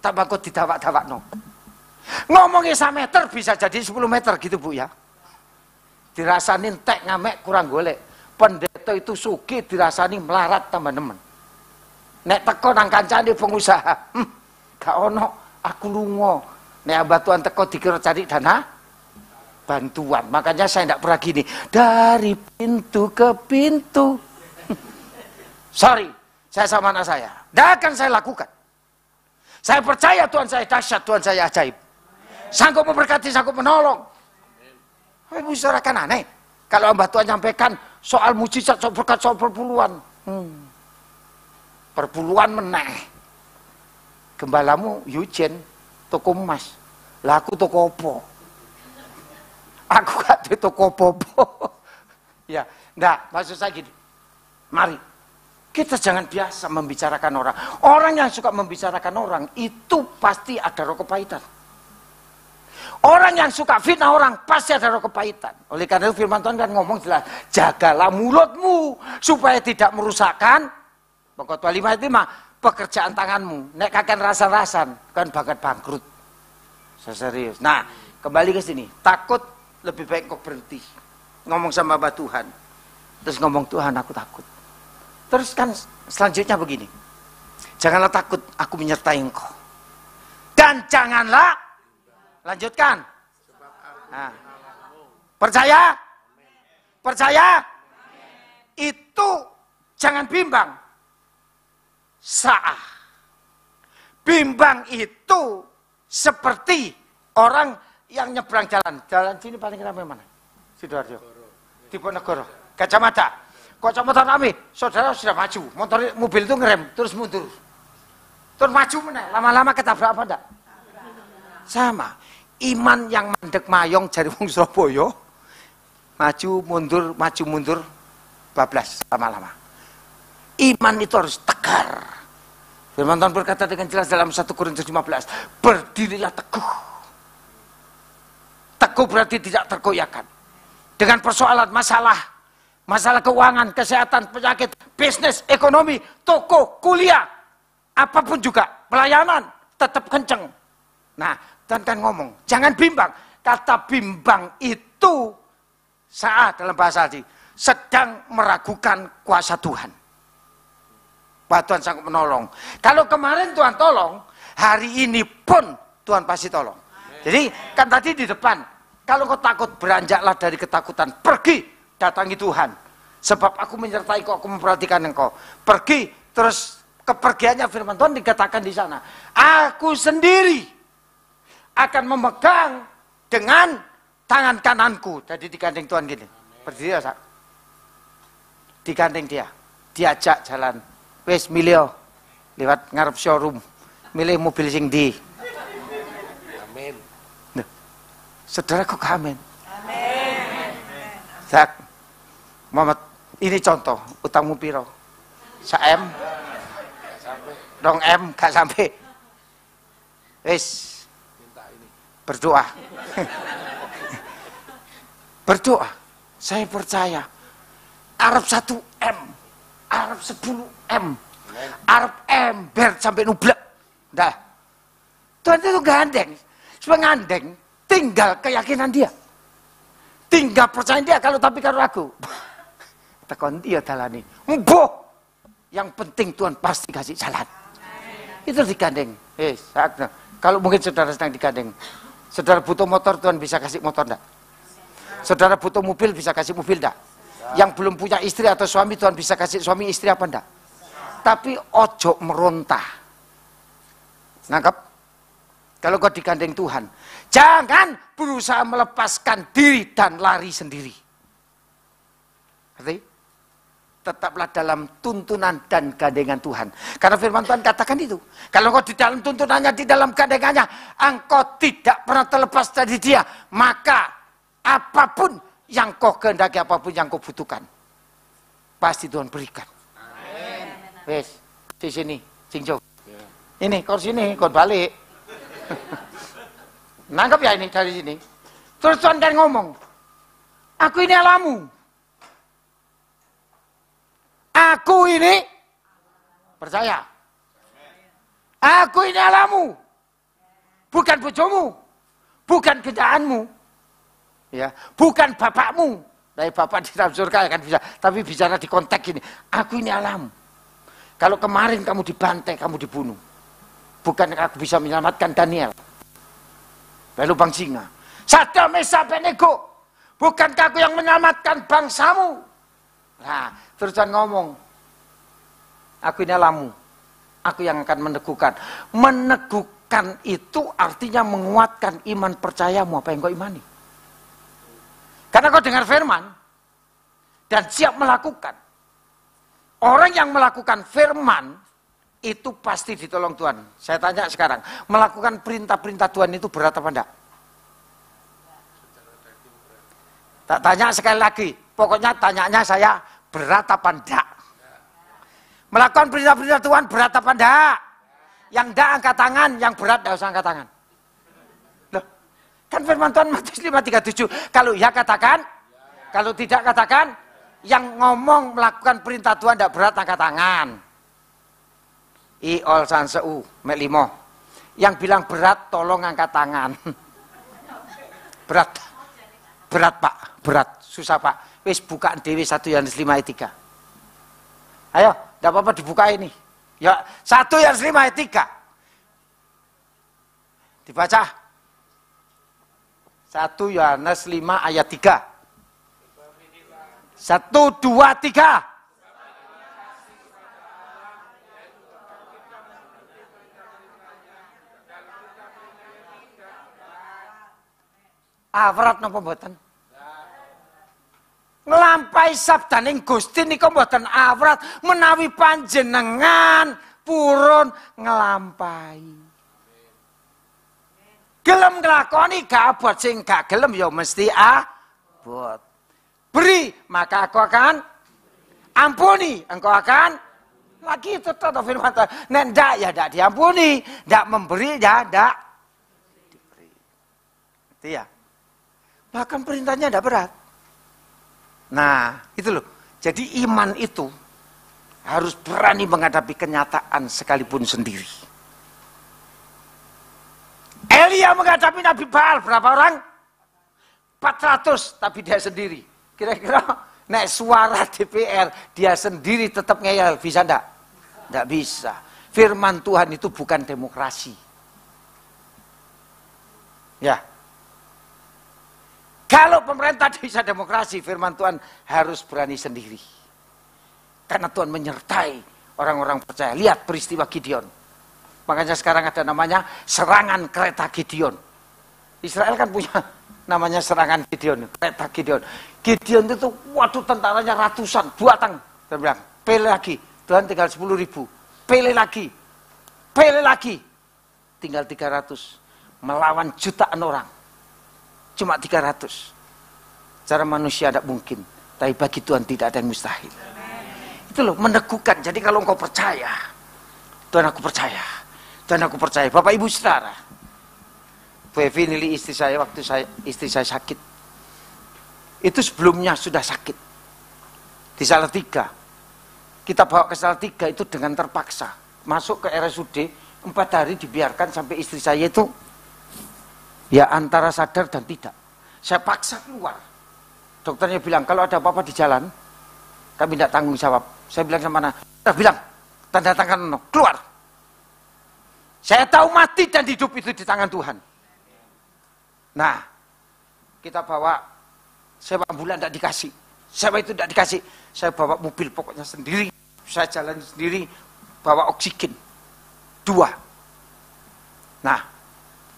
Tambah kok didawak-dawak no. Ngomongnya 1 meter bisa jadi 10 meter gitu Bu ya. Dirasain tek ngamek kurang golek. Pendeta itu sugih dirasani melarat tambah nemen. Nek teko nang kancane pengusaha, gak ono aku lunga. Nek bantuan teko dikira cari dana bantuan. Makanya saya tidak pernah gini dari pintu ke pintu. Sorry, saya sama anak saya. Tidak akan saya lakukan. Saya percaya Tuhan saya dahsyat, Tuhan saya ajaib. Sanggup memberkati, sanggup menolong. Ibu saudara kan aneh. Kalau Mbak Tuhan nyampaikan soal mujizat, soal berkat, soal perpuluhan. Perpuluhan meneh. Gembalamu Yujen, toko emas. Lah aku toko opo? Aku gak di toko opo. Ya, enggak, maksud saya gini. Mari, kita jangan biasa membicarakan orang. Orang yang suka membicarakan orang, itu pasti ada roh kepahitan. Orang yang suka fitnah orang, pasti ada roh kepahitan. Oleh karena itu firman Tuhan kan ngomong jelas, jagalah mulutmu, supaya tidak merusakkan, pokok 5 ayat 5, pekerjaan tanganmu. Nek kakek rasan-rasan, kan bakat bangkrut. Serius. Nah, kembali ke sini. Takut lebih baik kau berhenti. Ngomong sama Mbak Tuhan. Terus ngomong, Tuhan aku takut. Terus kan selanjutnya begini. Janganlah takut, aku menyertai engkau. Dan janganlah, lanjutkan. Nah, percaya? Percaya? Itu jangan bimbang. Sa'ah. Bimbang itu seperti orang yang nyebrang jalan. Jalan sini paling ramai mana? Sidoarjo. Diponegoro. Kacamata. Kacamata rame. Saudara sudah maju. Mobil itu ngerem. Terus mundur. Terus maju mana? Lama-lama ketabrak apa enggak? Sama. Iman yang mandek mayong jari wong Surabaya. Maju mundur. Bablas lama-lama. Iman itu harus tegar. Firman Tuhan berkata dengan jelas dalam 1 Korintus 15, berdirilah teguh. Teguh berarti tidak tergoyahkan. Dengan persoalan masalah keuangan, kesehatan, penyakit, bisnis, ekonomi, toko, kuliah, apapun juga, pelayanan, tetap kenceng. Nah, Tuhan kan ngomong, jangan bimbang. Kata bimbang itu saat dalam bahasa Aldi, sedang meragukan kuasa Tuhan. Tuhan sanggup menolong. Kalau kemarin Tuhan tolong, hari ini pun Tuhan pasti tolong. Jadi kan tadi di depan, kalau kau takut beranjaklah dari ketakutan, pergi datangi Tuhan. Sebab aku menyertai kau, aku memperhatikan engkau. Pergi, terus kepergiannya firman Tuhan dikatakan di sana. Aku sendiri akan memegang dengan tangan kananku. Jadi digandeng Tuhan gini. Berdiri ya, digandeng dia, diajak jalan. Wes milih lewat ngarep showroom, milih mobil sing di. Amin. Nah, saudara kok amin? Amin. Sak, Muhammad, ini contoh utangmu piro? 1 M, 2 M, gak sampai. Wes, berdoa. Berdoa. Saya percaya. Arab 1 M. Arab 10 M, Arab ember sampai nublek, dah. Tuhan itu gandeng, ngandeng, tinggal keyakinan dia, tinggal percaya dia. Kalau tapi kalau ragu, tekan dia dalani, emboh. Yang penting Tuhan pasti kasih jalan. Itu digandeng. Kalau mungkin saudara sedang digandeng, saudara butuh motor, Tuhan bisa kasih motor enggak? Saudara butuh mobil, bisa kasih mobil enggak? Yang belum punya istri atau suami, Tuhan bisa kasih suami istri apa enggak? Tapi ojo meronta. Nangkep? Kalau kau digandeng Tuhan, jangan berusaha melepaskan diri dan lari sendiri. Arti? Tetaplah dalam tuntunan dan gandengan Tuhan. Karena firman Tuhan katakan itu. Kalau kau di dalam tuntunannya, di dalam gandengannya, engkau tidak pernah terlepas dari dia. Maka apapun yang kau kehendaki, apapun yang kau butuhkan, pasti Tuhan berikan. Wes, di sini, Singjo. Ini, kau sini, kau balik. Nangkep ya ini dari sini. Terus Tuhan kan ngomong, aku ini Allahmu. Aku ini percaya. Aku ini Allahmu. Bukan bojomu. Bukan kerjaanmu. Ya, bukan bapakmu. Dari bapak di dalam surga kan bisa, tapi bicara di konteks ini. Aku ini Allahmu. Kalau kemarin kamu dibantai, kamu dibunuh. Bukan aku bisa menyelamatkan Daniel. Lalu Bang Singa. Sadar Mesa Abednego. Bukankah aku yang menyelamatkan bangsamu? Nah, terus Tuhan ngomong. Aku ini Allahmu. Aku yang akan meneguhkan. Meneguhkan itu artinya menguatkan iman percayamu. Apa yang kau imani. Karena kau dengar firman. Dan siap melakukan. Orang yang melakukan firman. Itu pasti ditolong Tuhan. Saya tanya sekarang, melakukan perintah-perintah Tuhan itu berat apa enggak? Tak tanya sekali lagi, pokoknya tanyanya saya, berat apa enggak? Melakukan perintah-perintah Tuhan berat apa enggak? Yang enggak angkat tangan, yang berat enggak usah angkat tangan. Loh, kan firman Tuhan Matius 5:37, kalau ya katakan, kalau tidak katakan, yang ngomong melakukan perintah Tuhan enggak berat angkat tangan. Iol sanseu mek 5. Yang bilang berat tolong angkat tangan. Berat. Berat Pak, berat. Susah Pak. Wis bukaan dhewe 1 Yohanes 5 ayat 3. Ayo, enggak apa-apa dibuka ini. Ya, 1 Yohanes 5 ayat 3. Dibaca. 1 Yohanes 5 ayat 3. 1, 2, 3. Awrat napa mboten? Nglampahi sabdaning Gusti nika mboten awrat menawi panjenengan purun nglampahi. Gelem nglakoni gak abot, sing gak gelem ya mesti abot. Beri maka aku akan ampuni, engkau akan lagi itu tetap firman Tuhan. Nek ndak ya ndak diampuni, ndak memberi ya ndak diberi. Itu ya. Bahkan perintahnya tidak berat. Nah, itu loh. Jadi iman itu harus berani menghadapi kenyataan sekalipun sendiri. Elia menghadapi Nabi Baal berapa orang? 400, tapi dia sendiri. Kira-kira naik suara DPR, dia sendiri tetap ngeyel. Bisa enggak? Enggak bisa. Firman Tuhan itu bukan demokrasi. Ya. Kalau pemerintah bisa demokrasi, firman Tuhan harus berani sendiri. Karena Tuhan menyertai orang-orang percaya. Lihat peristiwa Gideon. Makanya sekarang ada namanya serangan kereta Gideon. Israel kan punya namanya serangan Gideon, kereta Gideon. Gideon itu, waduh tentaranya ratusan, buatan. Dia bilang, pilih lagi. Tuhan tinggal 10.000. Pilih lagi. Pilih lagi. Tinggal 300. Melawan jutaan orang. Cuma 300. Cara manusia tidak mungkin. Tapi bagi Tuhan tidak ada yang mustahil. Itu loh, meneguhkan. Jadi kalau engkau percaya, Tuhan aku percaya. Tuhan aku percaya. Bapak Ibu Saudara, Bu Evi nilai istri saya waktu istri saya sakit. Itu sebelumnya sudah sakit. Di Salatiga. Kita bawa ke Salatiga itu dengan terpaksa. Masuk ke RSUD, 4 hari dibiarkan sampai istri saya itu ya antara sadar dan tidak. Saya paksa keluar. Dokternya bilang, kalau ada apa-apa di jalan, kami tidak tanggung jawab. Saya bilang sama anak, bilang, tanda tangan keluar. Saya tahu mati dan hidup itu di tangan Tuhan. Nah, kita bawa, sewa ambulan tidak dikasih. Sewa itu tidak dikasih. Saya bawa mobil pokoknya sendiri. Saya jalan sendiri, bawa oksigen. 2. Nah,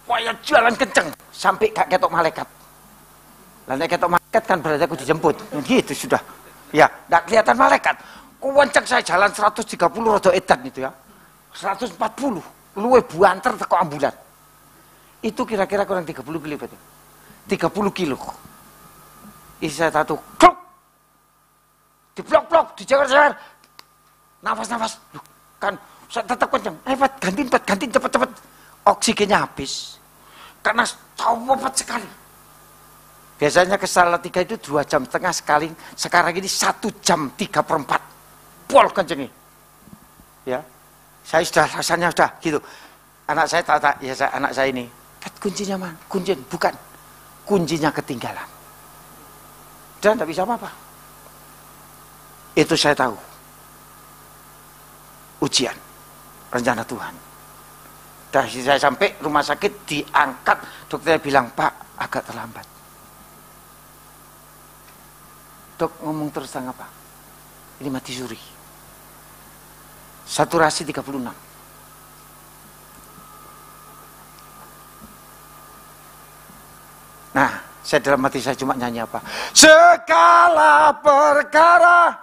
Wah, jalan kenceng sampai gak ketok malaikat. Lalu ketok malaikat kan berarti aku dijemput. Gitu sudah. Ya, gak kelihatan malaikat. Kenceng saya jalan 130 rodo edan itu ya. 140. Luwe buanter teko ambulan. Itu kira-kira kurang 30 kilo betul. 30 kilo. Isi saya tahu, kluk. Diblok-blok, dijewer-jewer. Nafas-nafas. Kan saya tetap kenceng. Gantiin cepet-cepet. Oksigennya habis. Karena cepat sekali. Biasanya ke Salatiga itu 2 jam setengah sekali. Sekarang ini 1 jam 3/4. Pol kencengnya. Ya. Saya sudah rasanya sudah gitu. Anak saya tak ya anak saya ini. Kuncinya mana? Kuncinya bukan. Kuncinya ketinggalan. Dan tidak bisa apa-apa. Itu saya tahu. Ujian. Rencana Tuhan. Dah saya sampai rumah sakit diangkat. Dokternya bilang, Pak agak terlambat. Dok ngomong terus tentang apa? Ini mati suri. Saturasi 36. Nah, saya dalam hati saya cuma nyanyi apa? Segala perkara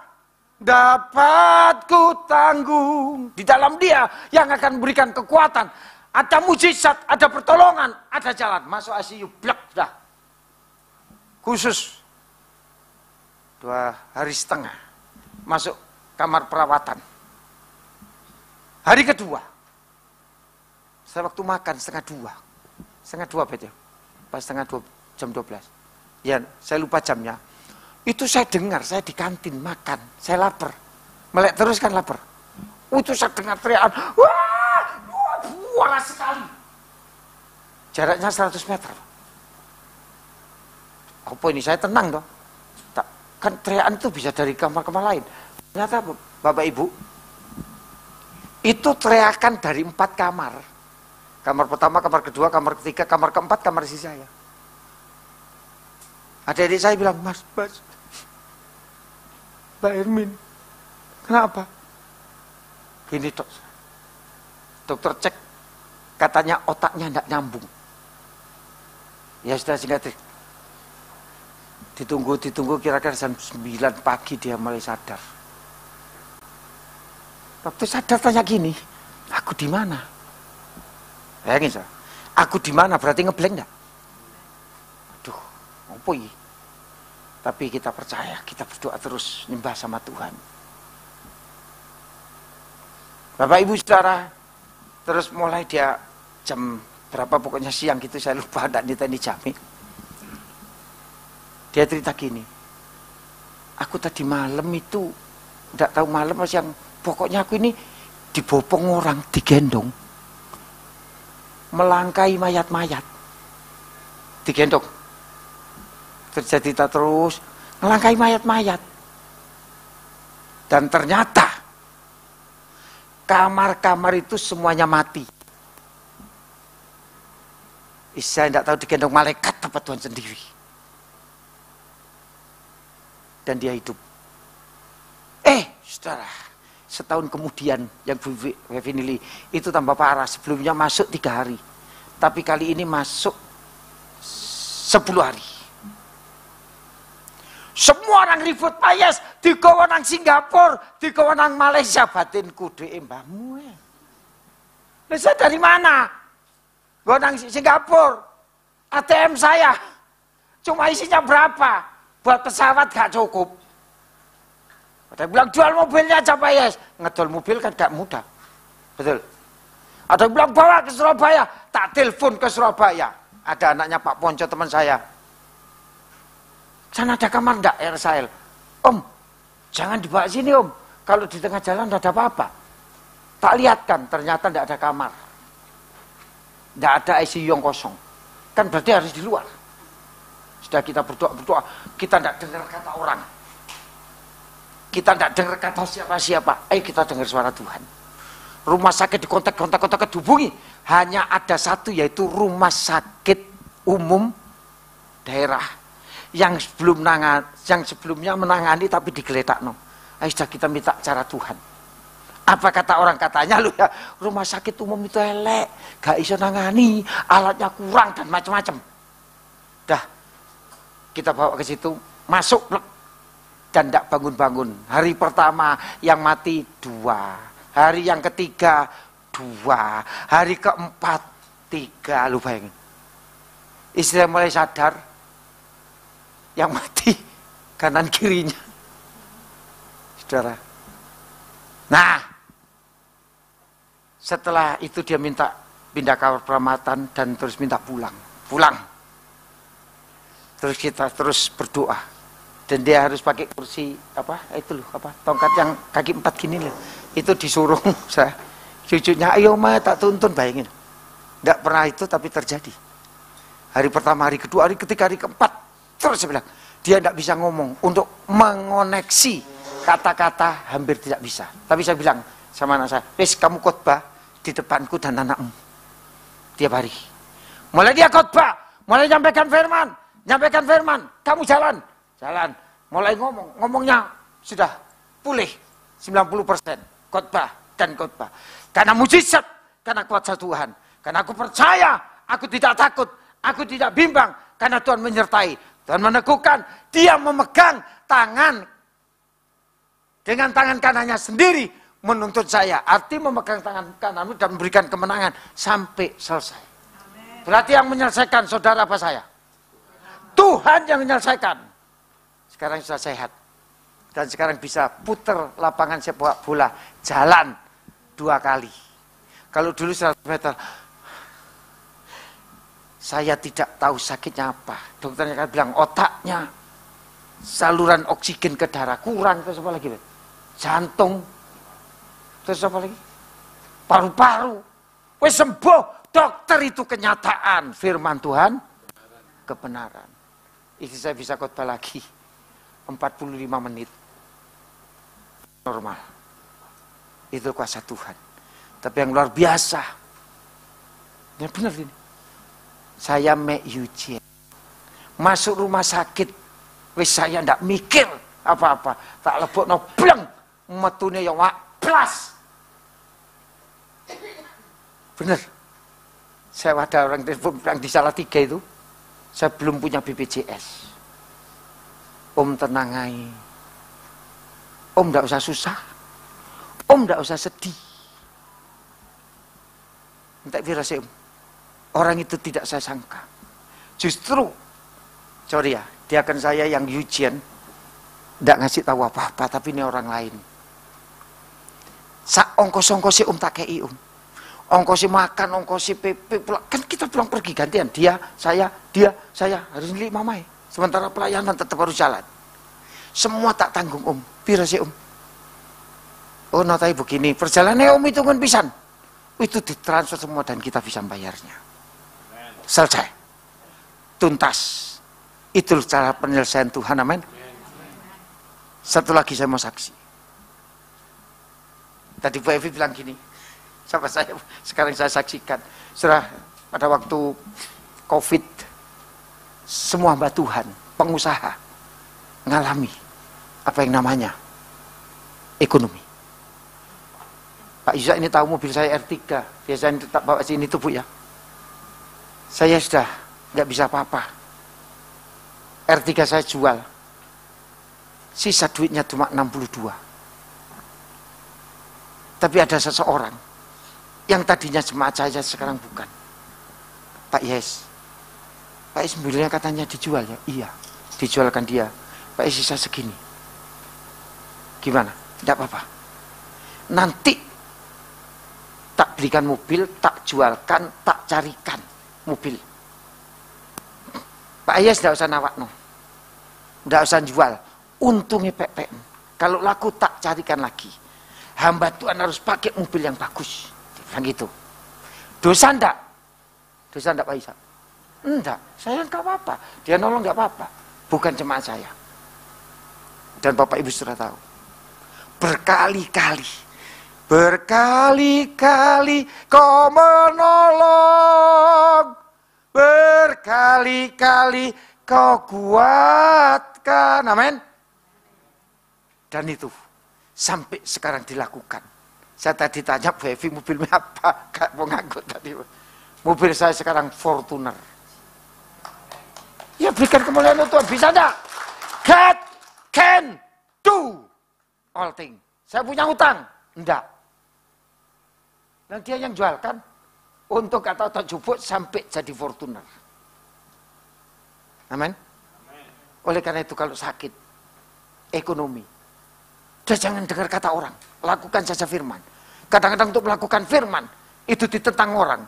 dapat ku tanggung. Di dalam Dia yang akan memberikan kekuatan. Ada mujizat, ada pertolongan, ada jalan. Masuk ICU, blek, sudah. Khusus 2 hari setengah. Masuk kamar perawatan. Hari kedua. Saya waktu makan setengah 2. Setengah 2 betul. Pas setengah 2. Jam 12. Ya, saya lupa jamnya. Itu saya dengar, saya di kantin makan. Saya lapar. Melek terus kan lapar. Itu saya dengar teriakan. Wah, buara sekali. Jaraknya 100 meter. Apa ini? Saya tenang toh. Kan teriakan itu bisa dari kamar-kamar lain. Ternyata Bapak Ibu, itu teriakan dari 4 kamar. Kamar pertama, kamar kedua, kamar ketiga, kamar keempat, kamar isi saya. Adik-adik saya bilang, Mas, Mbak Ermin, kenapa? Gini dok, dokter cek, katanya otaknya tidak nyambung. Ya sudah singkat, ditunggu kira-kira jam 9 pagi dia mulai sadar. Waktu sadar tanya gini, aku di mana? Bayangin saya, aku di mana berarti ngeblank enggak? Aduh, apa ini? Tapi kita percaya, kita berdoa terus nyembah sama Tuhan. Bapak Ibu Saudara, terus mulai dia jam berapa pokoknya siang gitu saya lupa, enggak ditanya jamnya. Dia cerita gini, aku tadi malam itu, enggak tahu malam mas yang, pokoknya aku ini dibopong orang, digendong, melangkai mayat-mayat, digendong. Terjadi terus, melangkai mayat-mayat. Dan ternyata, kamar-kamar itu semuanya mati. Saya tidak tahu digendong malaikat apa Tuhan sendiri. Dan dia hidup. Saudara, setahun kemudian yang Bu Vinili itu tambah parah. Sebelumnya masuk 3 hari. Tapi kali ini masuk 10 hari. Semua orang ribut payas, digawa nang Singapura, digawa nang Malaysia, batinku dhek mbahmu. Lah saya dari mana? Gawa nang Singapura. ATM saya cuma isinya berapa? Buat pesawat gak cukup. Ada bilang jual mobilnya aja payas. Ngedol mobil kan gak mudah. Betul. Ada bilang bawa ke Surabaya, tak telepon ke Surabaya. Ada anaknya Pak Ponco teman saya. Sana ada kamar enggak RSL? Om, jangan dibawa sini om. Kalau di tengah jalan enggak ada apa-apa. Tak lihat kan, ternyata enggak ada kamar. Enggak ada ICU yang kosong. Kan berarti harus di luar. Sudah kita berdoa, kita enggak dengar kata orang. Kita enggak dengar kata siapa-siapa. Ayo kita dengar suara Tuhan. Rumah sakit dikontak dihubungi. Hanya ada satu, yaitu rumah sakit umum daerah. Yang sebelumnya menangani tapi digeletakno. Ayo sudah kita minta cara Tuhan. Apa kata orang katanya lu ya, rumah sakit umum itu elek, gak iso nangani, alatnya kurang dan macam-macam. Dah, kita bawa ke situ, masuk dan tidak bangun-bangun. Hari pertama yang mati 2, hari yang ketiga 2, hari keempat 3. Lu bayangin, istri mulai sadar, yang mati kanan kirinya, saudara. Nah, setelah itu dia minta pindah kamar perawatan dan terus minta pulang. Terus kita terus berdoa, dan dia harus pakai kursi tongkat yang kaki 4 gini loh. Itu disuruh saya, cucunya, ayo ma tak tuntun, bayangin. Tidak pernah itu tapi terjadi. Hari pertama, hari kedua, hari ketiga, hari keempat, terus saya bilang, dia tidak bisa ngomong untuk mengoneksi kata-kata, hampir tidak bisa. Tapi saya bilang sama anak saya, wis kamu khotbah di depanku dan anakmu tiap hari. Mulai dia khotbah, mulai nyampaikan firman, kamu jalan. Mulai ngomongnya sudah pulih 90%, khotbah dan khotbah. Karena mujizat, karena kuasa Tuhan. Karena aku percaya, aku tidak takut, aku tidak bimbang, karena Tuhan menyertai. Tuhan meneguhkan, dia memegang tangan dengan tangan kanannya sendiri menuntut saya. Arti memegang tangan kananmu dan memberikan kemenangan sampai selesai. Berarti yang menyelesaikan saudara apa saya? Tuhan yang menyelesaikan. Sekarang sudah sehat. Dan sekarang bisa putar lapangan sepak bola, jalan 2 kali. Kalau dulu 100 meter, saya tidak tahu sakitnya apa. Dokternya kan bilang otaknya, saluran oksigen ke darah kurang, terus apa lagi? Jantung, terus apa lagi? Paru-paru. Wes sembuh. Dokter itu kenyataan, firman Tuhan kebenaran. Itu saya bisa khotbah lagi 45 menit. Normal. Itu kuasa Tuhan. Tapi yang luar biasa, ya benar ini. Saya Eugene masuk rumah sakit, wis saya ndak mikir apa-apa, tak lebokno bleng, metune ya wak plas. Bener. Saya ada orang telepon yang di Salatiga itu, saya belum punya BPJS. Om tenangai, om ndak usah susah, om ndak usah sedih. Entek virasi om. Orang itu tidak saya sangka. Justru, sorry ya, dia akan saya yang Eugene, tidak ngasih tahu apa-apa, tapi ini orang lain. Ongkos-ongkosi tak kei ongkosi makan, ongkosi PP, kan kita pulang pergi gantian. Dia, saya, harus beli mamai. Sementara pelayanan tetap harus jalan. Semua tak tanggung om, pirasi om. Oh notai begini, perjalanan om itu kan pisan. Itu ditransfer semua dan kita bisa bayarnya. Selesai, tuntas. Itu cara penyelesaian Tuhan, amin. Satu lagi saya mau saksi. Tadi Bu Evi bilang gini, sama saya, sekarang saya saksikan. Setelah pada waktu COVID, semua hamba Tuhan, pengusaha, mengalami apa yang namanya ekonomi. Pak Yusa ini tahu mobil saya R3, biasanya tetap bawa sini tuh Bu ya. Saya sudah nggak bisa apa-apa. R3 saya jual. Sisa duitnya cuma 62. Tapi ada seseorang yang tadinya jemaat saya sekarang bukan. Pak Yes. Pak Yes mobilnya katanya dijual ya? Iya, dijualkan dia. Pak Yes sisa segini. Gimana? Tidak apa-apa. Nanti tak belikan mobil, tak jualkan, tak carikan mobil. Pak Ayas tidak usah nawakno, tidak usah jual, untungnya PPM. Kalau laku tak carikan lagi. Hamba Tuhan harus pakai mobil yang bagus. Yang gitu. Dosa enggak? Dosa enggak Pak Isa? Enggak, saya enggak apa-apa. Dia nolong enggak apa-apa. Bukan jemaat saya. Dan Bapak Ibu sudah tahu. Berkali-kali kau menolong, berkali-kali kau kuatkan, amin. Dan itu sampai sekarang dilakukan. Saya tadi tanya Bu Evi mobilnya apa? Kayak mau ngangkut tadi. Mobil saya sekarang Fortuner. Ya berikan kemuliaan untuk Tuhan. Bisa enggak? God can do all things. Saya punya utang? Enggak. Dan dia yang jual kan? Untuk kata otot jubuk sampai jadi Fortuner. Amin. Oleh karena itu kalau sakit, ekonomi, dan jangan dengar kata orang. Lakukan saja firman. Kadang-kadang untuk melakukan firman, itu ditentang orang.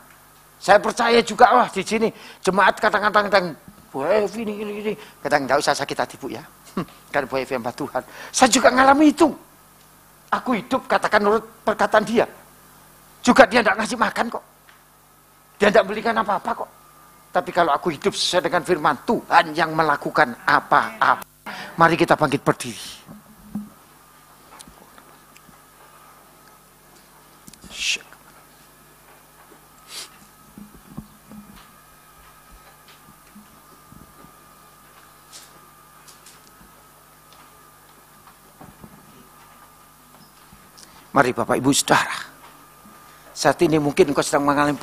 Saya percaya juga, wah di sini jemaat kadang-kadang Bu Evi ini. Kadang enggak usah sakit hati Bu ya. Kan Bu Evi hamba Tuhan. Saya juga ngalami itu. Aku hidup katakan menurut perkataan dia. Juga dia tidak ngasih makan kok. Dia tidak belikan apa-apa kok. Tapi kalau aku hidup sesuai dengan firman Tuhan yang melakukan apa-apa. Mari kita bangkit berdiri. Mari Bapak Ibu Saudara, saat ini mungkin engkau sedang mengalami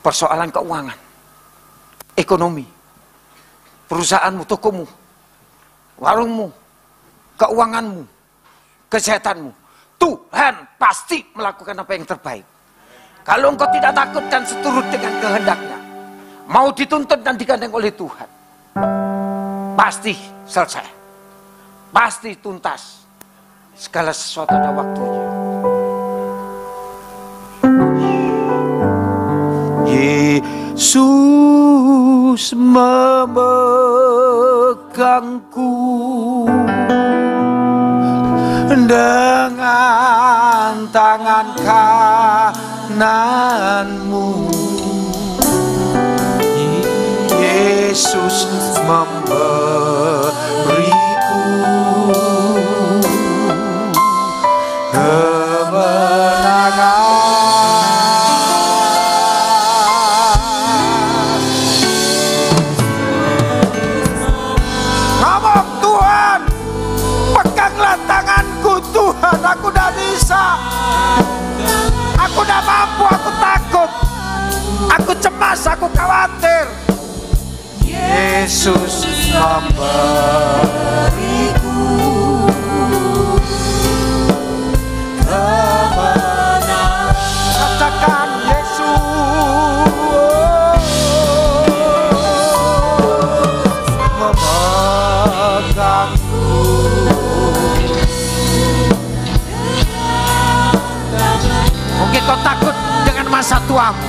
persoalan keuangan, ekonomi, perusahaanmu, tokomu, warungmu, keuanganmu, kesehatanmu. Tuhan pasti melakukan apa yang terbaik. Kalau engkau tidak takut dan seturut dengan kehendaknya, mau dituntut dan digandeng oleh Tuhan, pasti selesai, pasti tuntas. Segala sesuatu ada waktunya. Yesus memegangku dengan tangan kananmu. Yesus memberiku kemenangan. Ngomong Tuhan, peganglah tanganku Tuhan, aku tidak bisa, aku tidak mampu, aku takut, aku cemas, aku khawatir. Yesus memberiku kemenangan. Katakan Yesus memegangku. Mungkin kau takut dengan masa tuamu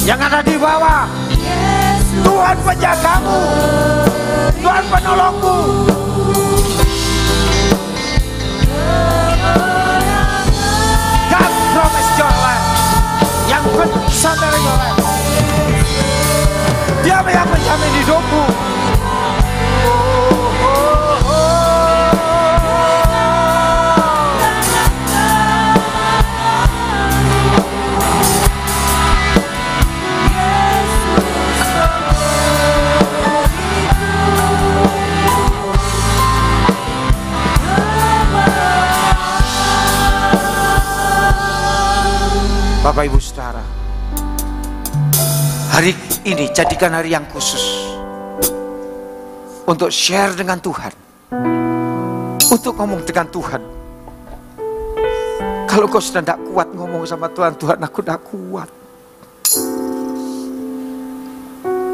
yang ada di bawah. Tuhan penjagamu, Tuhan penolongmu. God promise your life yang besar dari your life. Dia yang menjamin hidupmu. Bapak Ibu Saudara, hari ini jadikan hari yang khusus untuk share dengan Tuhan, untuk ngomong dengan Tuhan. Kalau kau sudah tidak kuat ngomong sama Tuhan, Tuhan aku tidak kuat,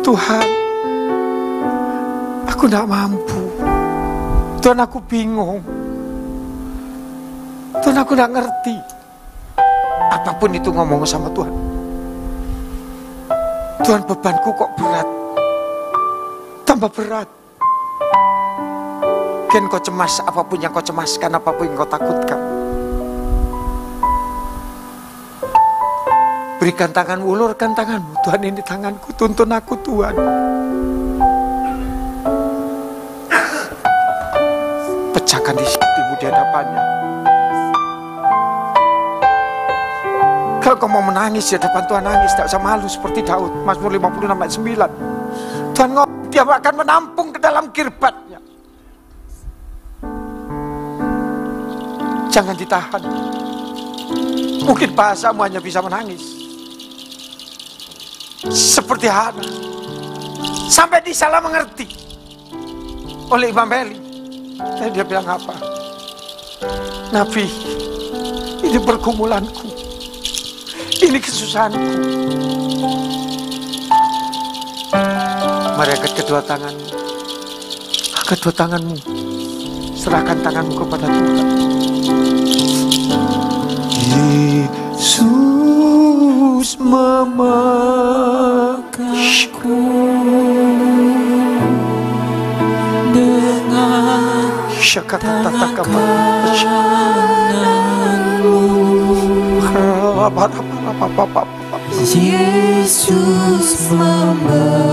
Tuhan aku tidak mampu, Tuhan aku bingung, Tuhan aku tidak ngerti. Apapun itu ngomong sama Tuhan. Tuhan, bebanku kok berat, tambah berat. Mungkin kau cemas, apapun yang kau cemaskan, apapun yang kau takutkan. Berikan tanganmu, ulurkan tanganmu. Tuhan, ini tanganku, tuntun aku Tuhan. Pecahkan di hatimu di hadapannya. Kalau kau mau menangis di hadapan Tuhan, nangis, tidak usah malu seperti Daud. Mazmur 56 ayat 9. Tuhan ngomong, dia akan menampung ke dalam kirbatnya. Jangan ditahan. Mungkin bahasamu hanya bisa menangis. Seperti Hana. Sampai disalah mengerti oleh Imam Eli. Dan dia bilang apa? Nabi, ini pergumulanku. Ini kesusahanku. Mari angkat kedua tanganmu. Angkat dua tanganmu. Serahkan tanganmu kepada Tuhan. Yesus memelukku dengan kananmu. Yesus memberiku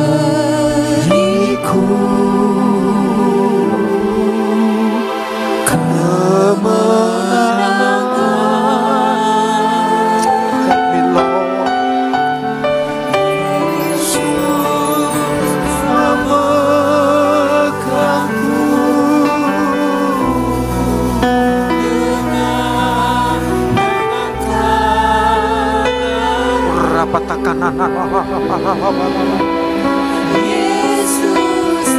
Yesus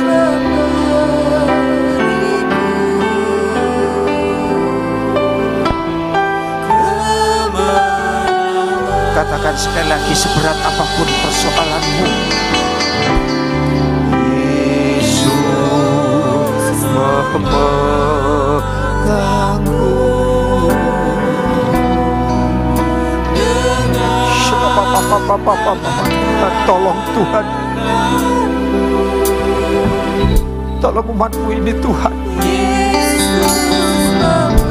Katakan sekali lagi, seberat apapun persoalanmu, Yesus memegangmu. Tolong Tuhan, tolong umatmu ini Tuhan. Yesus memberiku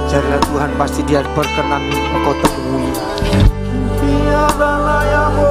Jadilah Tuhan, pasti Dia berkenan engkau temui. Biarlah layamu,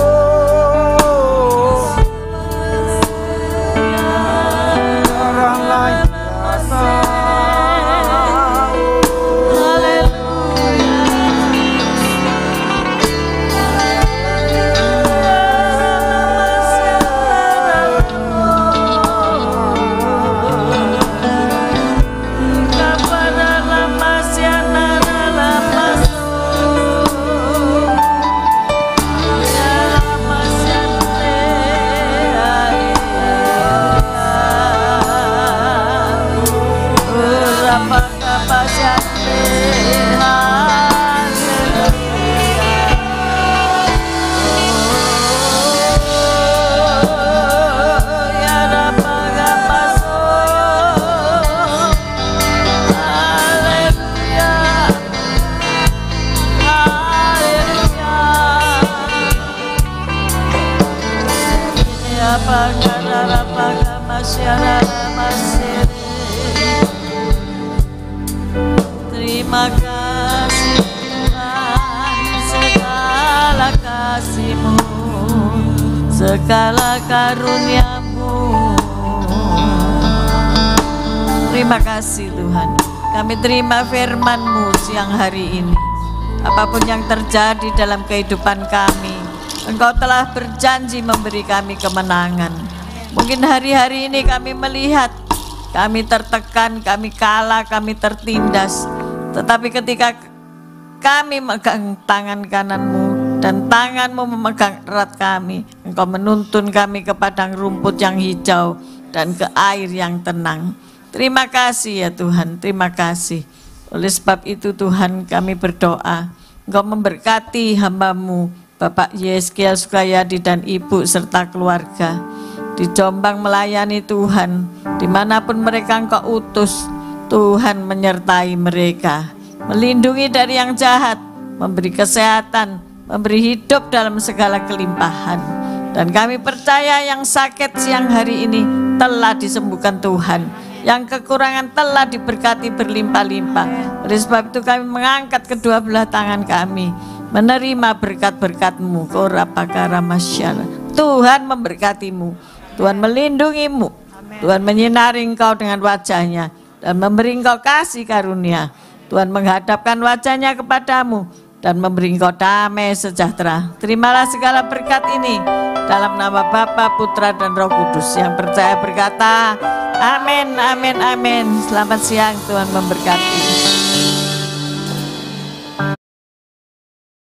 Terima kasih Tuhan, segala kasih-Mu, segala karunia-Mu. Terima kasih Tuhan, kami terima firman-Mu siang hari ini. Apapun yang terjadi dalam kehidupan kami, Engkau telah berjanji memberi kami kemenangan. Mungkin hari-hari ini kami melihat kami tertekan, kami kalah, kami tertindas. Tetapi ketika kami memegang tangan kanan-Mu dan tangan-Mu memegang erat kami, Engkau menuntun kami ke padang rumput yang hijau dan ke air yang tenang. Terima kasih ya Tuhan, terima kasih. Oleh sebab itu Tuhan kami berdoa, Engkau memberkati hamba-Mu, Bapak Yeskiel Sukayadi dan Ibu serta keluarga. Di Jombang melayani Tuhan, dimanapun mereka Engkau utus, Tuhan menyertai mereka. Melindungi dari yang jahat, memberi kesehatan, memberi hidup dalam segala kelimpahan. Dan kami percaya yang sakit siang hari ini telah disembuhkan Tuhan, yang kekurangan telah diberkati berlimpah-limpah. Oleh sebab itu kami mengangkat kedua belah tangan kami, menerima berkat-berkat-Mu. Tuhan memberkati-Mu, Tuhan melindungi-Mu, Tuhan menyinari Engkau dengan wajah-Nya dan memberi Engkau kasih karunia. Tuhan menghadapkan wajah-Nya kepadamu dan memberi Engkau damai sejahtera. Terimalah segala berkat ini dalam nama Bapa, Putra dan Roh Kudus. Yang percaya berkata, amin, amin, amin. Selamat siang, Tuhan memberkati.